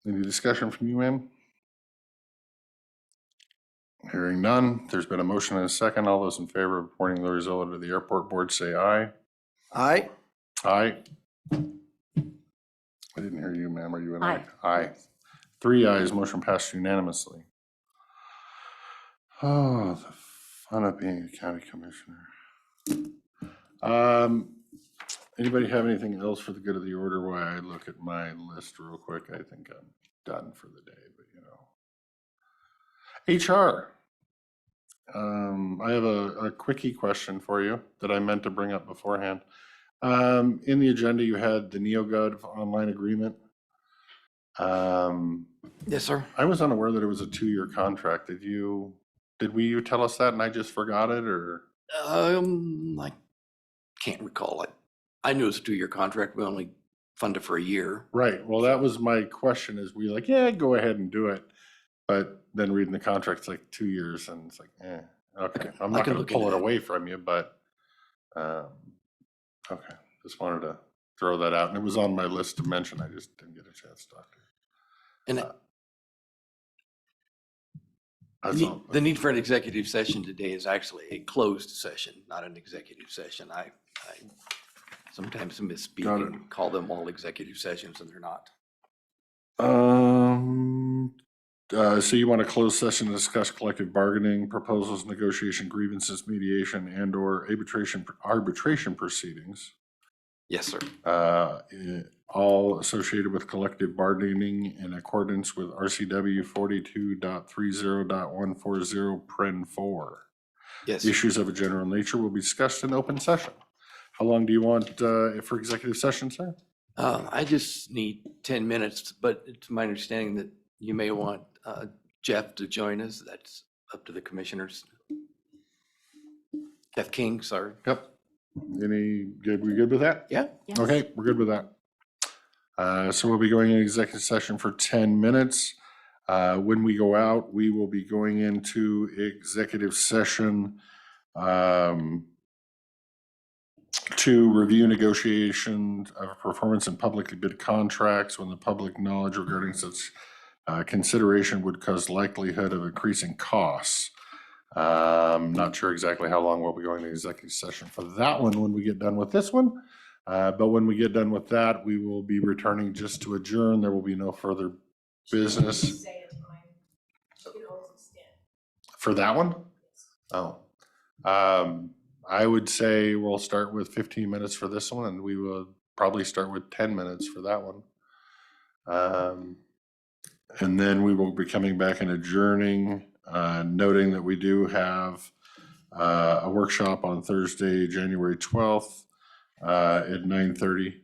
Any discussion from you, ma'am? Hearing none, there's been a motion and a second. All those in favor of appointing Lori Zoller to the airport board say aye. Aye. Aye. I didn't hear you, ma'am. Are you an aye? Aye. Aye. 3 ayes, motion passed unanimously. Oh, the fun of being a county commissioner. Anybody have anything else for the good of the order while I look at my list real quick? I think I'm done for the day, but you know. HR. I have a quickie question for you that I meant to bring up beforehand. In the agenda, you had the NeoGov online agreement. Yes, sir. I was unaware that it was a 2-year contract. Did you tell us that and I just forgot it, or? I can't recall it. I knew it was a 2-year contract. We only funded for a year. Right. Well, that was my question is we like, yeah, go ahead and do it. But then reading the contract, it's like 2 years and it's like, okay. I'm not going to pull it away from you, but, okay. Just wanted to throw that out. And it was on my list to mention. I just didn't get a chance to talk to you. And That's all. the need for an executive session today is actually a closed session, not an executive session. I sometimes misspeak and call them all executive sessions, and they're not. So you want a closed session to discuss collective bargaining, proposals, negotiation, grievances, mediation, and or arbitration proceedings. Yes, sir. All associated with collective bargaining in accordance with RCW 42.30.140 Pren 4. Yes. Issues of a general nature will be discussed in open session. How long do you want for executive session, sir? I just need 10 minutes, but it's my understanding that you may want Jeff to join us. That's up to the commissioners. Jeff King, sorry. Yep. We good with that? Yeah. Yes. Okay, we're good with that. So we'll be going in executive session for 10 minutes. When we go out, we will be going into executive session to review negotiations of performance and publicly bid contracts when the public knowledge regarding such consideration would cause likelihood of increasing costs. Not sure exactly how long we'll be going to executive session for that one when we get done with this one. But when we get done with that, we will be returning just to adjourn. There will be no further business. Say a time, you can always extend. For that one? Oh. I would say we'll start with 15 minutes for this one, and we will probably start with 10 minutes for that one. And then we will be coming back and adjourning, noting that we do have a workshop on Thursday, January 12th at 9:30.